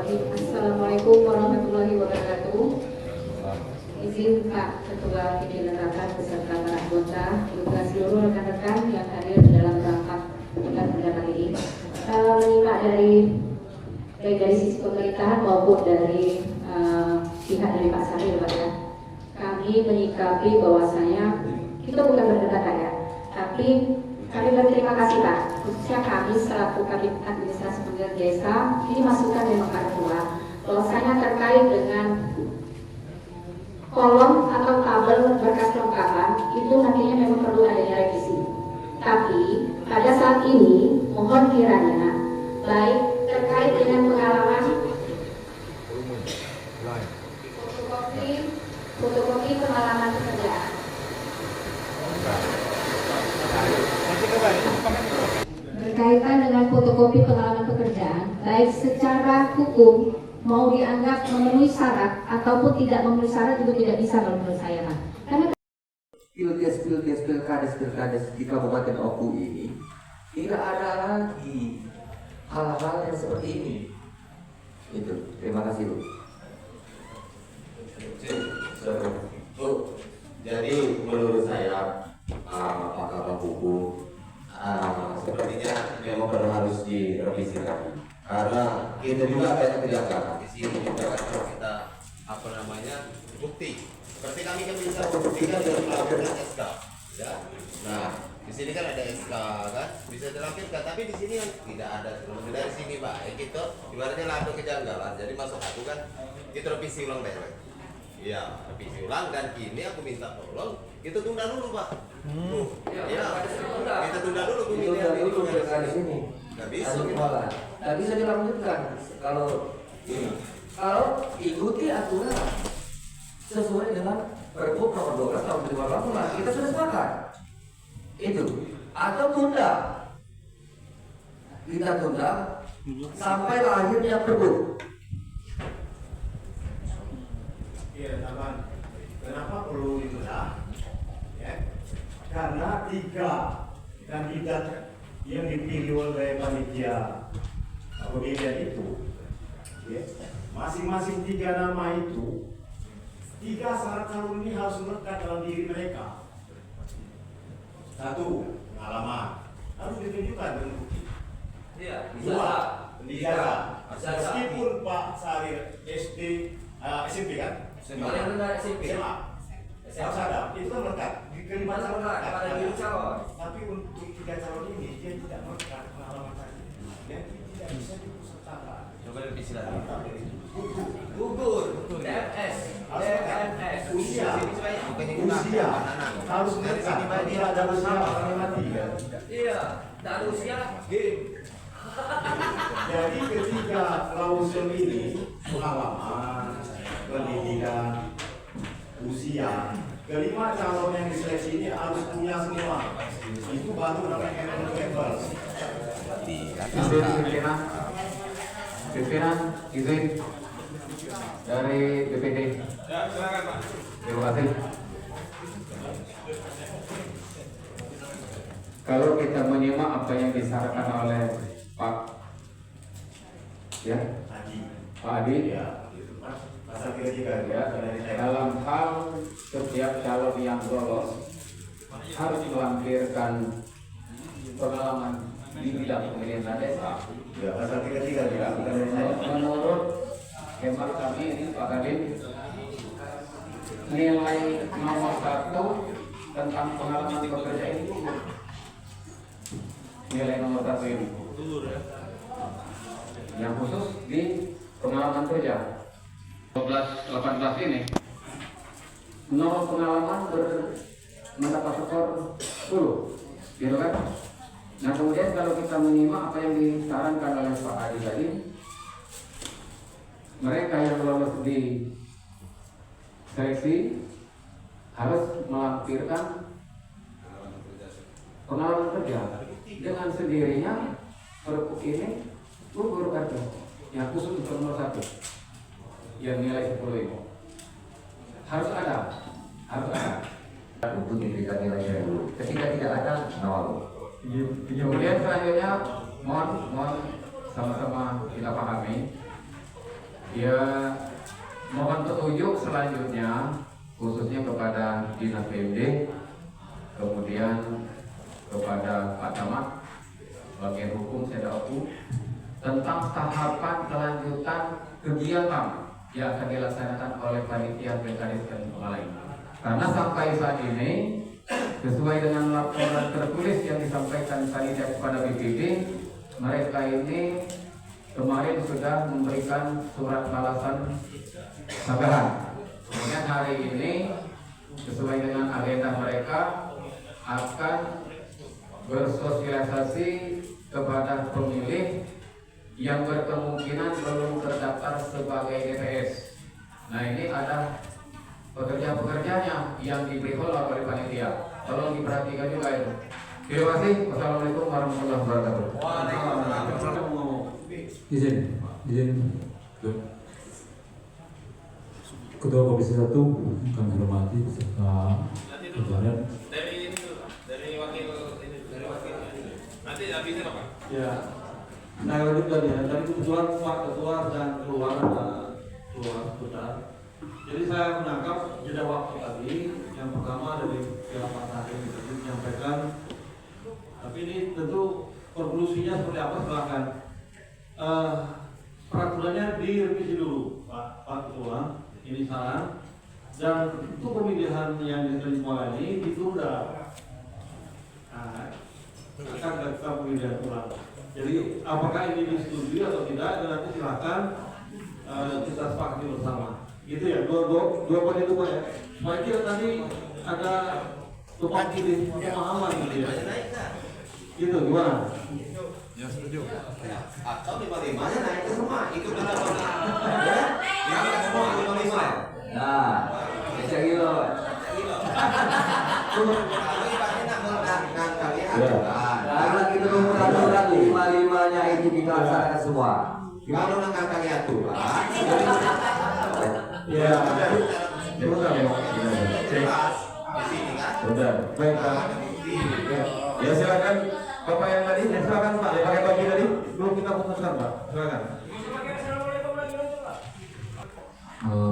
Assalamualaikum warahmatullahi wabarakatuh. Izin Pak Ketua Pimpinan Rapat beserta para anggota, juga seluruh rekan-rekan yang hadir dalam rapat pada kali ini. Menyimak dari sisi pemerintahan maupun dari pihak dari Pak Saril, Pak ya. Kami menyikapi bahwasanya kita bukan berdebat ya, tapi kami berterima kasih Pak, khususnya kami selaku Kabid Administrasi Pemilihan Desa, ini masukan dari Pak Ketua, bahwasanya terkait dengan kolom atau tabel berkas kelengkapan itu nantinya memang perlu adanya revisi. Tapi pada saat ini mohon kiranya baik terkait dengan pengalaman fotokopi pengalaman pekerjaan. Berkaitan dengan fotokopi pengalaman pekerjaan, baik secara hukum mau dianggap memenuhi syarat ataupun tidak memenuhi syarat itu tidak bisa kalau menurut saya Pak. Karena pilkades di Kabupaten Oku ini tidak ada lagi hal-hal yang seperti ini. Itu. Terima kasih Bu. Jadi menurut saya pakar hukum sepertinya memang harus direvisi lagi karena kita juga banyak kejanggalan di sini juga kalau kita bukti seperti kami kan bisa membuktikan dari pelaporan SK ya. Nah di sini kan ada SK kan bisa dilampirkan, tapi di sini kan tidak ada. Dari sini Pak kita ibaratnya ada kejanggalan, jadi masuk aku kan kita revisi ulang deh. Iya, revisi ulang dan kini aku minta tolong kita tunda dulu Pak. Iya, kita tunda dulu pemilihan ini. Nggak bisa dilanjutkan kalau ikuti aturan sesuai dengan Pergub nomor 12 tahun 2018 kita sudah sepakat itu, atau tunda sampai lahirnya Pergub. Iya, teman. Kenapa perlu ditunda? Ya, karena 3 kandidat yang dipilih oleh panitia pemilihan itu, ya, masing-masing 3 nama itu, 3 syarat calon ini harus melekat dalam diri mereka. 1, pengalaman, harus ditunjukkan dengan bukti. Iya, 2, ijazah. Meskipun Pak Saril SD, SMP kan? Paling rendah SMP. SMA. Harus ada, itu kan melekat. Kelima calon pada diri calon. Tapi untuk 3 calon ini dia tidak melekat pengalaman tadi. Dan tidak bisa dipesertakan. Coba revisi lagi. Gugur. DMS. Usia harus melekat. Tidak ada usia mati kan? Iya, tak ada usia game. Jadi ketika klausul ini pengalaman, pendidikan, usia, kelima calon yang diseleksi ini harus punya semua. Itu baru namanya eligible. Pimpinan izin dari BPD. Ya, silakan Pak. Terima kasih. Kalau kita menyimak apa yang disarankan oleh Pak Adi, Pasal 33 ya, dalam hal setiap calon yang lolos harus melampirkan pengalaman di bidang pemilihan desa. Ya, pasal 33 ya. Menurut hemat kami ini Pak Kadin, nilai nomor 1 tentang pengalaman bekerja ini gugur. Nilai nomor 1 ini yang khusus di pengalaman kerja 12-18 ini nomor pengalaman mendapat skor 10 gitu kan. Nah kemudian kalau kita menyimak apa yang disarankan oleh Pak Adi tadi, mereka yang lolos di seleksi harus melampirkan pengalaman kerja. Dengan sendirinya Pergub ini Guru kartu yang khusus untuk nomor 1 yang nilai 10 ini harus ada untuk diberikan nilai dulu. Ketika tidak ada, nol. Kemudian selanjutnya mohon sama-sama kita pahami, ya mohon petunjuk selanjutnya khususnya kepada Dinas PMD, kemudian kepada Pak Camat, bagian hukum Sedaoku, tentang tahapan kelanjutan kegiatan yang akan dilaksanakan oleh panitia Pilkades dan Pemalang. Karena sampai saat ini sesuai dengan laporan tertulis yang disampaikan panitia kepada BPD, mereka ini kemarin sudah memberikan surat balasan sanggahan. Kemudian hari ini sesuai dengan agenda mereka akan bersosialisasi kepada pemilih yang berkemungkinan belum terdaftar sebagai DPS. Nah, ini ada pekerja-pekerjanya yang diberi oleh panitia. Tolong diperhatikan juga itu. Terima kasih. Wassalamualaikum warahmatullahi wabarakatuh. Izin. Ketua Komisi 1 kami hormati beserta jajaran. Dari wakil nanti habisnya Pak. Ya. Saya lanjutkan ya. Tadi kebetulan Pak Ketua dan keluar bentar. Jadi saya menangkap jeda waktu tadi. Yang pertama dari pihak Pak Hakim tadi menyampaikan. Tapi ini tentu konklusinya seperti apa silakan. Peraturannya direvisi dulu Pak Ketua. Ini saran. Dan untuk pemilihan yang diterima ini ditunda. Nah, akan kita pemilihan ulang. Jadi apakah ini disetujui atau tidak, dan nanti silakan kita sepakati bersama. Gitu ya, dua poin itu Pak ya. Supaya kita tadi ada tumpang tindih pemahaman gitu ya. Gitu gimana? Ya setuju. Atau 55-nya naik ke semua, ikut dalam ya. Yang semua 55. Nah, bisa kilo. Karena kita mengurangkan 55-nya itu kita laksanakan semua. Kalau nangkal aturan, Ya. Sudah. Baik Pak. Ya silakan Bapak yang tadi, silakan Pak. Yang pakai baju tadi, belum kita putuskan Pak. Silakan.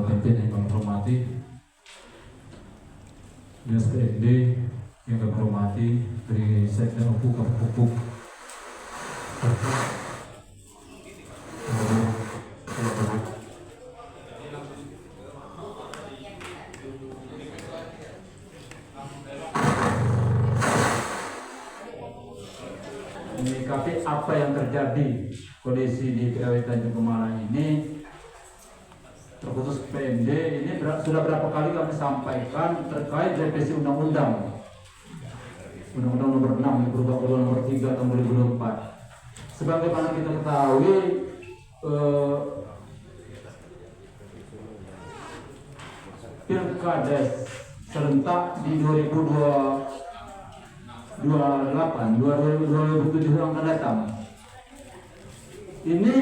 Pimpin yang kami hormati, Dinas PMD yang kami hormati, dari Sekda Hukum Kapupuk, menyikapi apa yang terjadi kondisi di PAW Tanjung Kemalang ini, terkhusus PMD ini sudah berapa kali kami sampaikan terkait revisi undang-undang nomor 6 yang berubah undang nomor 3 tahun 2004. Sebagaimana kita ketahui, Pilkades serentak di 2007 yang akan datang. Ini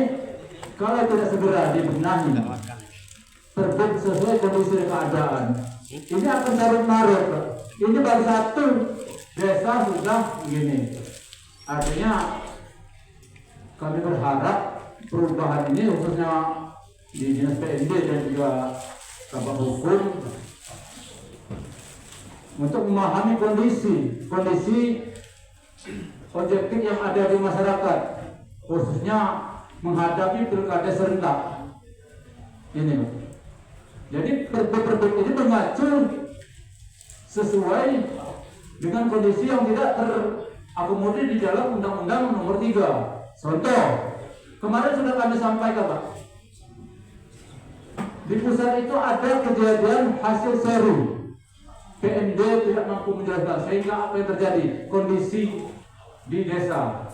kalau tidak segera dibenahi, terbit sesuai kondisi keadaan, ini akan carut-marut. Ini baru satu desa sudah begini. Artinya kami berharap perubahan ini khususnya di Dinas PMD dan juga Kabak Hukum untuk memahami kondisi objektif yang ada di masyarakat, khususnya menghadapi pilkada serentak ini. Jadi perbedaan ini mengacu sesuai dengan kondisi yang tidak terakomodir di dalam Undang-Undang Nomor 3. Contoh, kemarin sudah kami sampaikan Pak, di pusat itu ada kejadian hasil seru, PMD tidak mampu menjelaskan, sehingga apa yang terjadi, kondisi di desa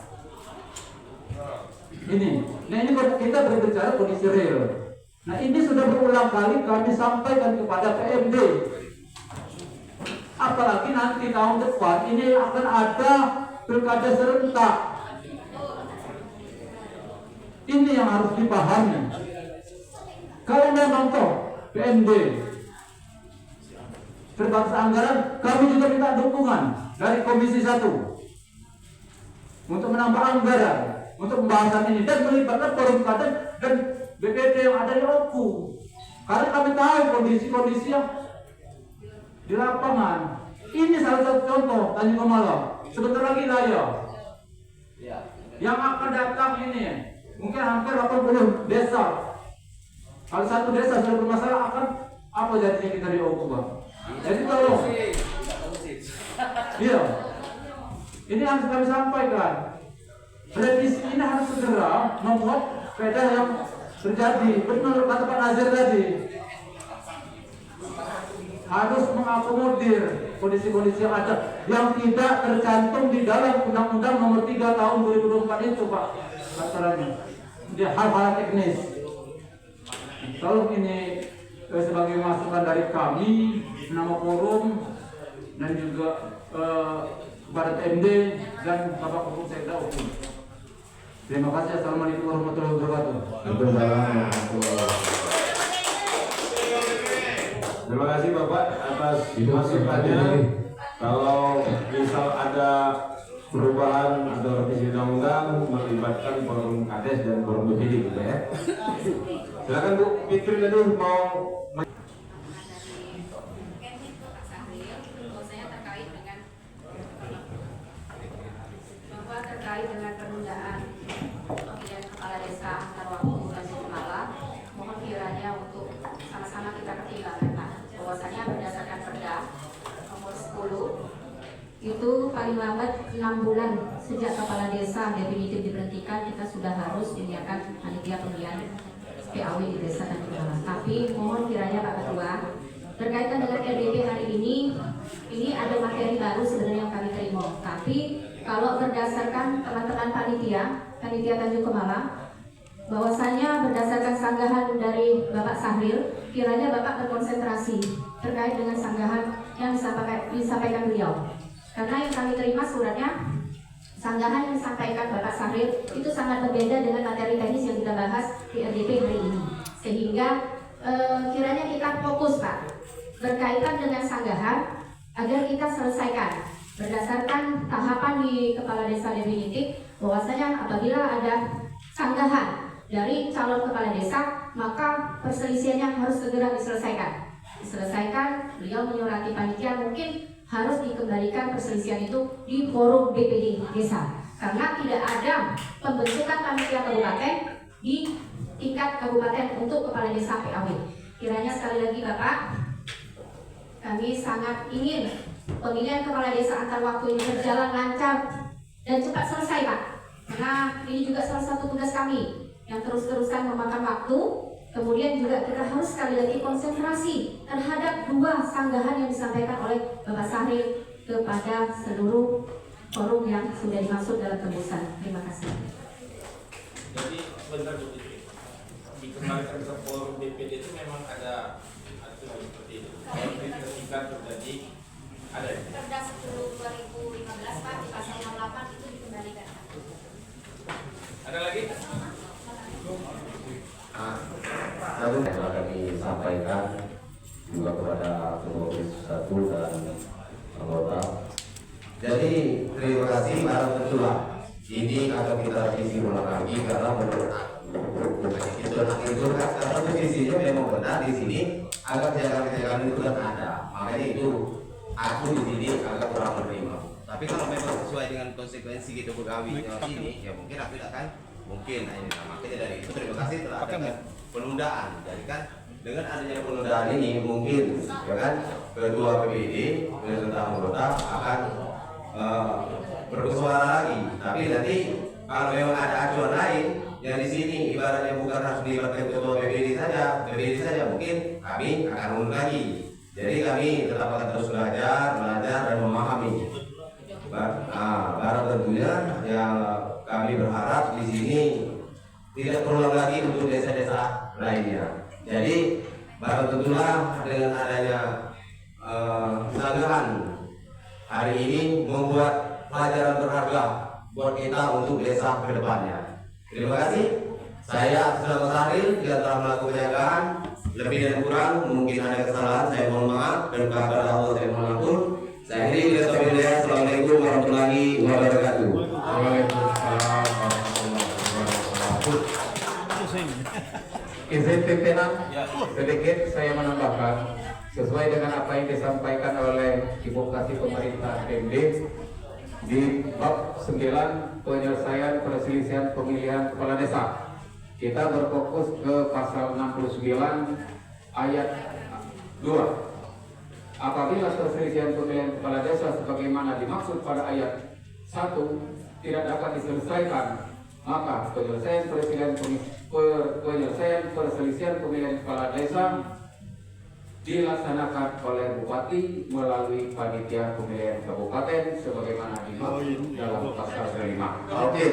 ini. Nah ini kita berbicara kondisi real. Nah ini sudah berulang kali kami sampaikan kepada PMD. Apalagi nanti tahun depan ini akan ada pilkada serentak. Ini yang harus dipahami. Kalau memang toh PMD terbatas anggaran, kami juga minta dukungan dari Komisi 1 untuk menambah anggaran untuk pembahasan ini dan melibatkan forum kader dan BPD yang ada di OKU. Karena kami tahu kondisi-kondisi yang di lapangan. Ini salah satu contoh Tanjung Kemala. Sebentar lagi Raya yang akan datang ini mungkin hampir 80 desa. Kalau satu desa sudah bermasalah, akan apa jadinya kita di OKU, Bang? Jadi tolong. Iya. Ini harus kami sampaikan. Revisi ini harus segera membuat beda yang terjadi. Benar kata Pak Nazir tadi. Harus mengakomodir kondisi-kondisi yang ada yang tidak tercantum di dalam Undang-Undang Nomor 3 Tahun 2024 itu, Pak. Masalahnya. Dia hal-hal teknis. Tolong ini sebagai masukan dari kami, nama forum dan juga kepada TMD dan Bapak Hukum Sekda Hukum. Terima kasih. Assalamualaikum warahmatullahi wabarakatuh. Terima kasih Bapak atas masukannya. Kalau misal ada perubahan atau revisi undang-undang melibatkan forum Kades dan forum BPD gitu ya. Silakan Bu Fitri tadi mau terkait dengan penundaan pemilihan kepala desa antar waktu dan Kemala, mohon kiranya untuk sama-sama kita pertimbangkan bahwasanya berdasarkan Perda nomor 10 itu paling lambat 6 bulan sejak kepala desa definitif diberhentikan kita sudah harus menyiapkan panitia pemilihan PAW di desa dan Kemala. Tapi mohon kiranya Pak Ketua, berkaitan dengan RDP hari ini ada materi baru sebenarnya yang kami terima. Tapi kalau berdasarkan teman-teman panitia Tanjung Kemala, bahwasanya berdasarkan sanggahan dari Bapak Sahril, kiranya Bapak berkonsentrasi terkait dengan sanggahan yang disampaikan beliau. Karena yang kami terima suratnya, sanggahan yang disampaikan Bapak Sahril itu sangat berbeda dengan materi teknis yang kita bahas di RDP hari ini. Sehingga kiranya kita fokus Pak, berkaitan dengan sanggahan agar kita selesaikan berdasarkan tahapan di kepala desa definitif, bahwasanya apabila ada sanggahan dari calon kepala desa, maka perselisihannya harus segera diselesaikan. Beliau menyurati panitia mungkin harus dikembalikan perselisihan itu di forum BPD desa, karena tidak ada pembentukan panitia kabupaten di tingkat kabupaten untuk kepala desa PAW. Kiranya sekali lagi Bapak, kami sangat ingin pemilihan kepala desa antar waktu ini berjalan lancar dan cepat selesai Pak, karena ini juga salah satu tugas kami yang terus-terusan memakan waktu. Kemudian juga kita harus sekali lagi konsentrasi terhadap 2 sanggahan yang disampaikan oleh Bapak Sahril kepada seluruh forum yang sudah dimaksud dalam tembusan. Terima kasih. Jadi sebentar Bu Fitri, dikembalikan ke forum BPD itu memang ada aturan seperti itu. Kalau ketika terjadi ada Perda 10/2015 Pak, di pasal 68 itu dikembalikan. Ada lagi? Lalu telah kami sampaikan juga kepada Komisi 1 dan anggota. Jadi terima kasih, barang tentulah ini akan kita revisi ulang lagi karena menurut itu kan karena posisinya memang benar di sini agak jangan itu kan ada, makanya itu aku di sini agak kurang menerima. Tapi kalau memang sesuai dengan konsekuensi gitu pegawai ini, ya mungkin aku akan mungkin. Nah, ini makanya dari itu terima kasih telah ada penundaan. Jadi kan dengan adanya penundaan ini mungkin ya kan kedua PBD beserta anggota akan bersuara lagi. Tapi nanti kalau memang ada acuan lain yang di sini ibaratnya bukan harus dilibatkan ketua PBD saja, mungkin kami akan mundur lagi. Jadi kami tetap akan terus belajar dan memahami. Barang tentunya yang kami berharap di sini tidak terulang lagi untuk desa-desa lainnya. Jadi barang tentulah dengan adanya sanggahan hari ini membuat pelajaran berharga buat kita untuk desa ke depannya. Terima kasih. Saya atas nama Sahril tidak telah melakukan penjagaan. Lebih dan kurang mungkin ada kesalahan, saya mohon maaf dan kepada Allah saya mohon ampun. Saya akhiri dengan sabda Assalamualaikum warahmatullahi wabarakatuh. Waalaikumsalam warahmatullahi wabarakatuh. Izin pimpinan, sedikit saya menambahkan sesuai dengan apa yang disampaikan oleh Ibu Kasih Pemerintah DMD di bab 9 penyelesaian perselisihan pemilihan kepala desa. Kita berfokus ke pasal 69 ayat 2. Apabila perselisihan pemilihan kepala desa sebagaimana dimaksud pada ayat 1 tidak dapat diselesaikan, maka penyelesaian perselisihan pemilihan kepala desa dilaksanakan oleh Bupati melalui panitia pemilihan kabupaten sebagaimana dimaksud dalam pasal 5. Oke,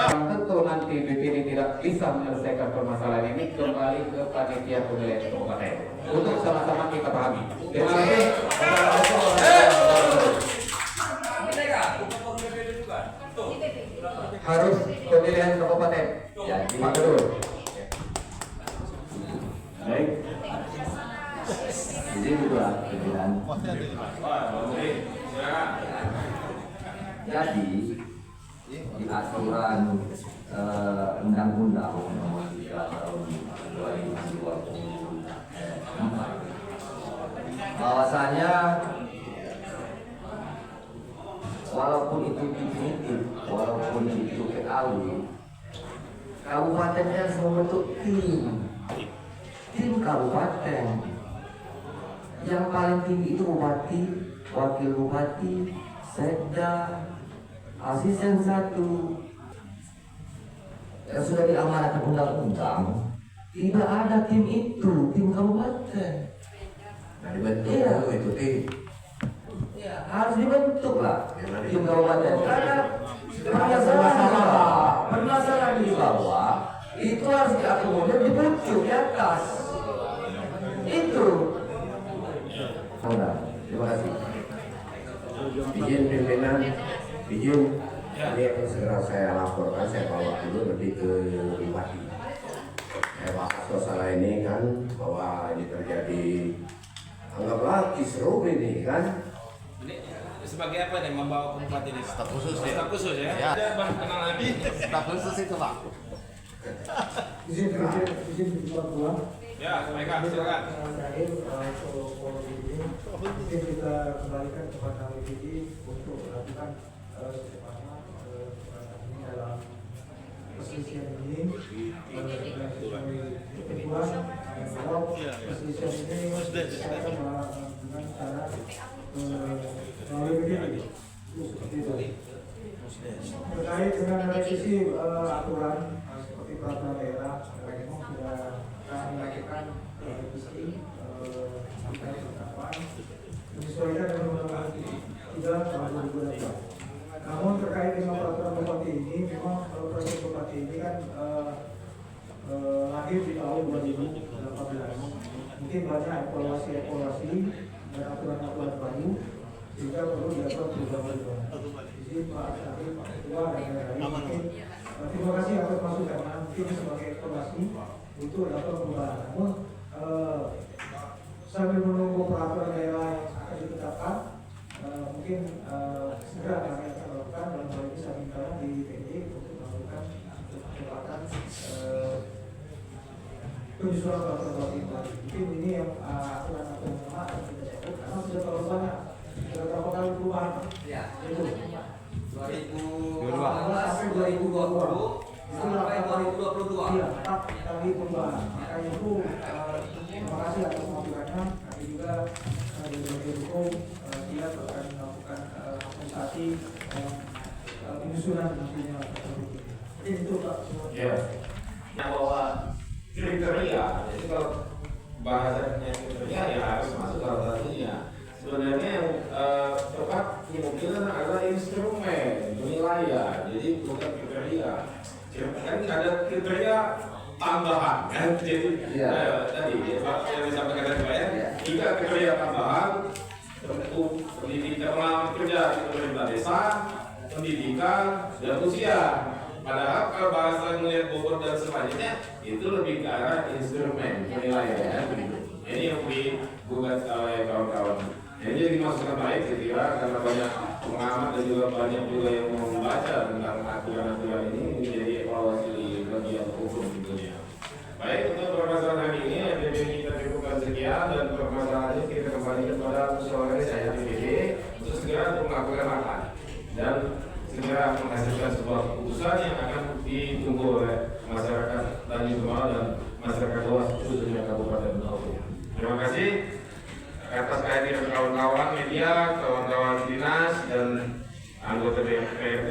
tentu nanti BPD tidak bisa menyelesaikan permasalahan ini, kembali ke panitia pemilihan kabupaten untuk sama-sama kita pahami. Terima kasih. Harus pemilihan kabupaten. Ya, Pak Ketua. Baik. Izin juga pimpinan. Jadi di aturan undang-undang nomor 3 tahun 2024 bahwasanya walaupun itu definitif, walaupun itu PAW, kabupatennya harus membentuk tim kabupaten. Yang paling tinggi itu bupati, wakil bupati, sekda, asisten 1. Yang sudah diamanatkan undang-undang, tidak ada tim itu, tim kabupaten. Nah, dibentuk itu tim. Ya, harus dibentuk lah tim kabupaten. Karena permasalahan di bawah itu harus diakomodir di pucuk di atas. Itu. Terima kasih. Izin pimpinan, izin. Ini akan segera saya laporkan, saya bawa dulu lebih ke Bupati. Saya bahas masalah ini kan, bahwa ini terjadi, anggaplah kisruh ini kan. Ini sebagai apa nih membawa ke Bupati ini? Staf khusus ya. Staf khusus ya. Ya. Ada baru kenal lagi. Staf khusus itu Pak. Izin pulang. Ya, silakan. Terakhir mungkin kita kembalikan kepada BPD untuk melakukan secepatnya ini dalam perselisihan ini kebetulan bahwa perselisihan ini diselesaikan dengan cara melalui BPD seperti itu. Terkait dengan revisi aturan seperti peraturan daerah memang sudah kami lakukan revisi sampai penetapan menyesuaikan dengan Undang-Undang 3 tahun 2008. Namun terkait dengan peraturan bupati ini, memang peraturan bupati ini kan lahir di tahun 2018. Mungkin banyak evaluasi dan aturan-aturan baru sehingga perlu dilakukan perubahan. Jadi Pak Syarif, Pak Ketua dan lain-lain mungkin terima kasih atas masukan. Mungkin sebagai evaluasi itu adalah perubahan. Namun sambil menunggu peraturan daerah yang akan ditetapkan, mungkin segera kami akan melakukan dalam hal ini saya minta di PD untuk melakukan percepatan penyusunan peraturan ini. Mungkin ini yang aturan-aturan lama akan kita cabut karena sudah terlalu banyak. Sudah berapa kali perubahan? Ya. Itu 2012 sampai 2020 sampai 2022. Iya, 4 kali perubahan. Makanya itu terima kasih atas masukannya. Kami juga dari berbagai hukum dia akan melakukan administrasi penyusunan nantinya. Jadi itu Pak. Ya. Bahwa kriteria, jadi kalau bahasanya kriteria ya harus masuk salah satunya. Sebenarnya yang tepat kemungkinan adalah instrumen penilaian, jadi bukan kriteria. Kan ada kriteria tambahan kan, jadi tadi yang disampaikan tadi Pak ya, 3 kriteria tambahan untuk pendidikan, pengalaman kerja di pemerintah desa, pendidikan dan usia. Padahal kalau bahasa melihat Bogor dan selanjutnya itu lebih ke arah instrumen penilaian. Ini yang digugat oleh kawan-kawan. Ini dimasukkan baik saya kira karena banyak pengamat dan juga banyak juga yang mau membaca tentang aturan-aturan ini menjadi evaluasi di bagian hukum tentunya. Baik, untuk permasalahan hari ini APBD kita cukupkan sekian dan permasalahannya kita kembalikan pada musyawarah saya APBD untuk segera untuk melakukan langkah dan segera menghasilkan sebuah keputusan yang akan ditunggu oleh masyarakat Tanjung Kemala dan masyarakat luas khususnya Kabupaten Benowo. Terima kasih atas kehadiran kawan-kawan media, kawan-kawan dinas dan anggota DPRD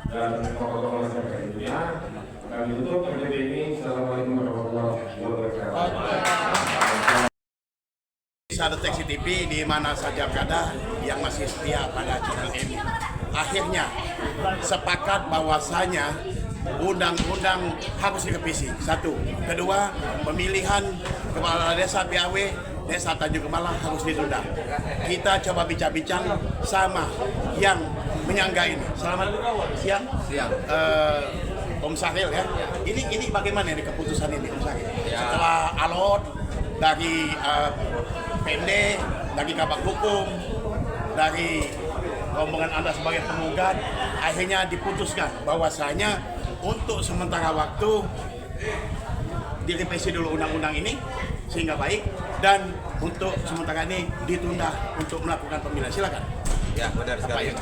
dan tokoh-tokoh masyarakat dunia. Kami tutup PBB ini. Assalamualaikum warahmatullahi wabarakatuh. Bisa deteksi TV di mana saja berada yang masih setia pada channel ini. Akhirnya sepakat bahwasanya undang-undang harus direvisi. Satu, kedua, pemilihan kepala desa PAW Desa Tanjung Kemala harus ditunda. Kita coba bincang-bincang sama yang menyangga ini. Selamat siang. Om Sahril ya. Ini bagaimana ini keputusan ini Om Sahril? Setelah alot dari PMD, dari Kabak Hukum, dari rombongan Anda sebagai penggugat, akhirnya diputuskan bahwasanya untuk sementara waktu direvisi dulu undang-undang ini sehingga baik, dan untuk sementara ini ditunda untuk melakukan pemilihan. Silakan. Ya, benar sekali.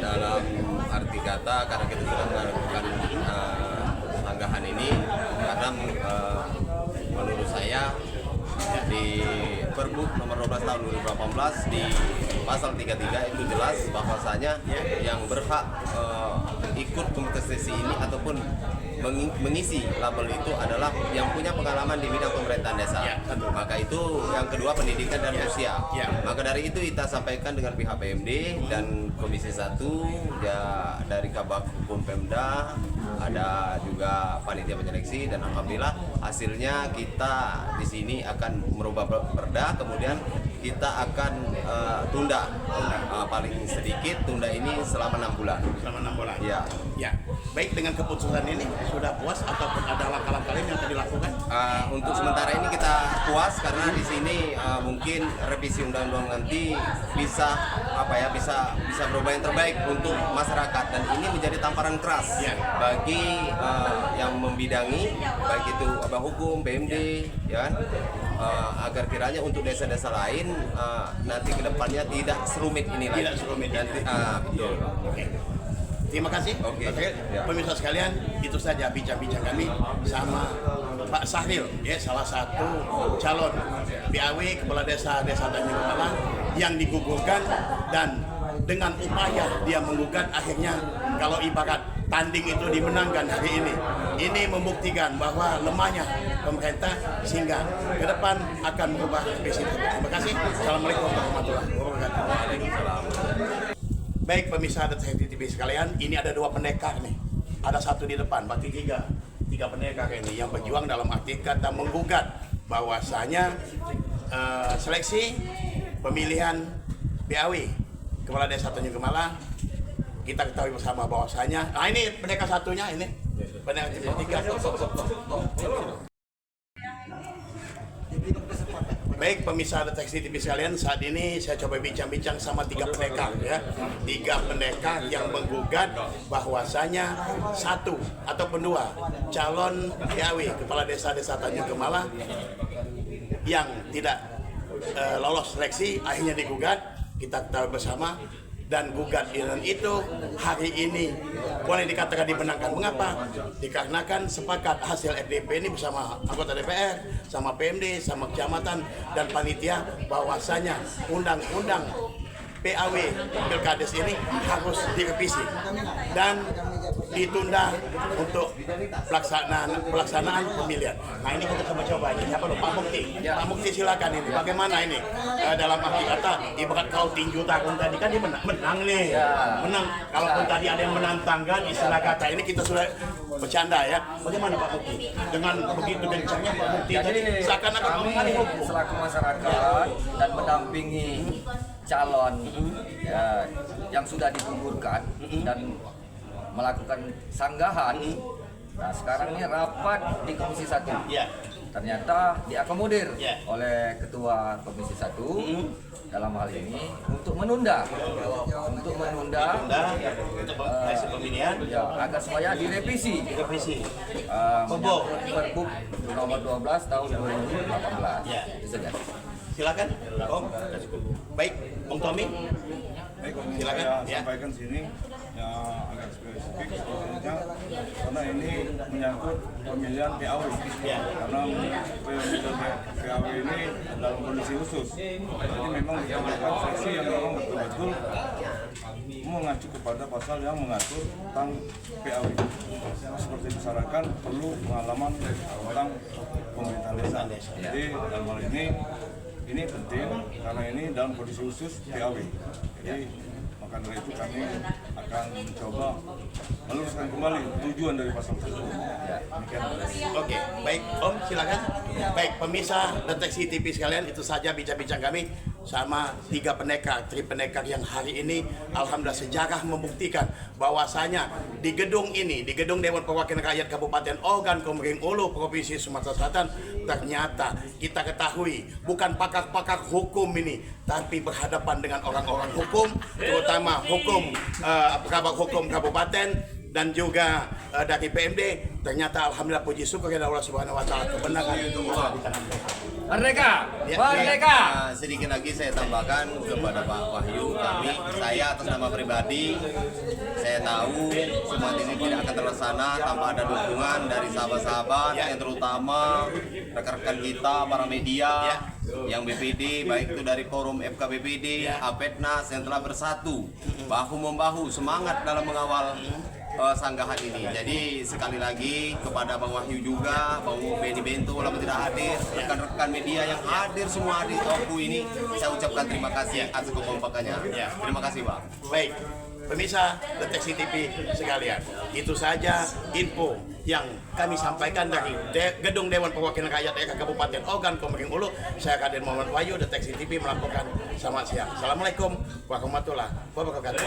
Dalam arti kata karena kita sudah melakukan sanggahan ini karena menurut saya di Pergub nomor 12 tahun 2018 di pasal 33 itu jelas bahwasanya yang berhak ikut kontestasi ini ataupun mengisi label itu adalah yang punya pengalaman di bidang pemerintahan desa. Maka itu yang kedua pendidikan dan usia. Maka dari itu kita sampaikan dengan pihak PMD dan Komisi 1 ya dari Kabak Hukum Pemda, ada juga panitia penyeleksi, dan alhamdulillah hasilnya kita di sini akan merubah perda, kemudian kita akan tunda paling sedikit tunda ini selama 6 bulan. Selama 6 bulan. Ya. Ya. Baik, dengan keputusan ini sudah puas ataupun ada langkah-langkah lain yang akan dilakukan? Untuk sementara ini kita puas karena di sini mungkin revisi undang-undang nanti bisa bisa berubah yang terbaik untuk masyarakat, dan ini menjadi tamparan keras bagi yang membidangi baik itu hukum, BMD, ya kan, agar kiranya untuk desa-desa lain nanti kedepannya tidak serumit ini lagi. Tidak serumit nanti. Betul. Oke. Terima kasih. Pemirsa sekalian, itu saja bincang-bincang kami sama Pak Sahril, ya, salah satu calon PAW Kepala Desa Tanjung Kemala yang digugurkan, dan dengan upaya dia menggugat akhirnya kalau ibarat tanding itu dimenangkan hari ini. Ini membuktikan bahwa lemahnya pemerintah sehingga ke depan akan merubah revisi. Terima kasih. Assalamualaikum warahmatullahi wabarakatuh. Baik pemirsa Detik TV sekalian, ini ada 2 pendekar nih. Ada satu di depan, berarti 3 pendekar ini yang berjuang dalam arti kata menggugat bahwasanya seleksi pemilihan PAW Kepala Desa Tanjung Kemala, kita ketahui bersama bahwasanya, nah ini pendekar satunya, ini pendekar ketiga. Baik pemirsa Deteksi TV sekalian, saat ini saya coba bincang-bincang sama 3 pendekar ya. 3 pendekar yang menggugat bahwasanya 1 ataupun 2 calon PAW Kepala Desa Tanjung Kemala yang tidak lolos seleksi akhirnya digugat, kita tahu bersama, dan gugat itu hari ini boleh dikatakan dimenangkan. Mengapa? Dikarenakan sepakat hasil FDP ini bersama anggota DPR, sama PMD, sama kecamatan dan panitia bahwasanya undang-undang PAW Pilkades ini harus direvisi dan ditunda untuk pelaksanaan pemilihan. Nah ini kita coba ini. Siapa Pak Mukti? Pak Mukti silakan ini. Bagaimana ini dalam arti kata ibarat kau tinju takun tadi kan dia menang nih, menang. Kalaupun tadi ada yang menantangkan istilah kata ini kita sudah bercanda ya. Bagaimana Pak Mukti? Dengan begitu kencangnya Pak Mukti tadi seakan-akan kami selaku masyarakat dan mendampingi calon ya, yang sudah digugurkan dan melakukan sanggahan. Nah, sekarang ini rapat di Komisi 1. Ternyata diakomodir oleh Ketua Komisi 1 dalam hal ini untuk menunda pemilihan agar supaya direvisi Pergub nomor 12 tahun 2018. Itu saja. Silakan, Om. Baik, Om Tommy. Baik, silakan. Saya sampaikan sini yang agak spesifik sebetulnya karena ini menyangkut pemilihan PAW. Karena pemilihan PAW ini dalam kondisi khusus. Jadi memang diperlukan seleksi yang memang betul-betul mengacu kepada pasal yang mengatur tentang PAW. Seperti disarankan perlu pengalaman tentang pemerintahan desa. Jadi dalam hal ini penting karena ini dalam kondisi khusus PAW. Jadi maka dari itu kami akan mencoba meluruskan kembali tujuan dari pasal tersebut. Oke, baik Om, silakan. Baik, pemirsa Deteksi TV sekalian, itu saja bincang-bincang kami sama tri pendekar yang hari ini alhamdulillah sejarah membuktikan bahwasanya di gedung ini, di gedung Dewan Perwakilan Rakyat Kabupaten Ogan Komering Ulu Provinsi Sumatera Selatan, ternyata kita ketahui bukan pakar-pakar hukum ini, tapi berhadapan dengan orang-orang hukum, terutama kabak hukum kabupaten dan juga dari PMD. Ternyata alhamdulillah puji syukur kepada Allah Subhanahu wa taala, kebenaran itu Merdeka! Merdeka! Sedikit lagi saya tambahkan kepada Pak Wahyu, saya atas nama pribadi, saya tahu semua ini tidak akan terlaksana tanpa ada dukungan dari sahabat-sahabat, yang terutama rekan-rekan kita, para media, yang BPD, baik itu dari forum FKBPD, APEDNAS yang telah bersatu, bahu-membahu, semangat dalam mengawal sanggahan ini. Jadi sekali lagi kepada Bang Wahyu juga, Bang Benny Bento walaupun tidak hadir, rekan-rekan media yang hadir semua di Toku ini, saya ucapkan terima kasih atas kekompakannya. Terima kasih Bang. Baik, pemirsa Deteksi TV sekalian, itu saja info yang kami sampaikan dari Gedung Dewan Perwakilan Rakyat Kabupaten Ogan Komering Ulu. Saya Kadir Muhammad Wahyu, Deteksi TV melaporkan. Selamat siang. Assalamualaikum warahmatullahi wabarakatuh.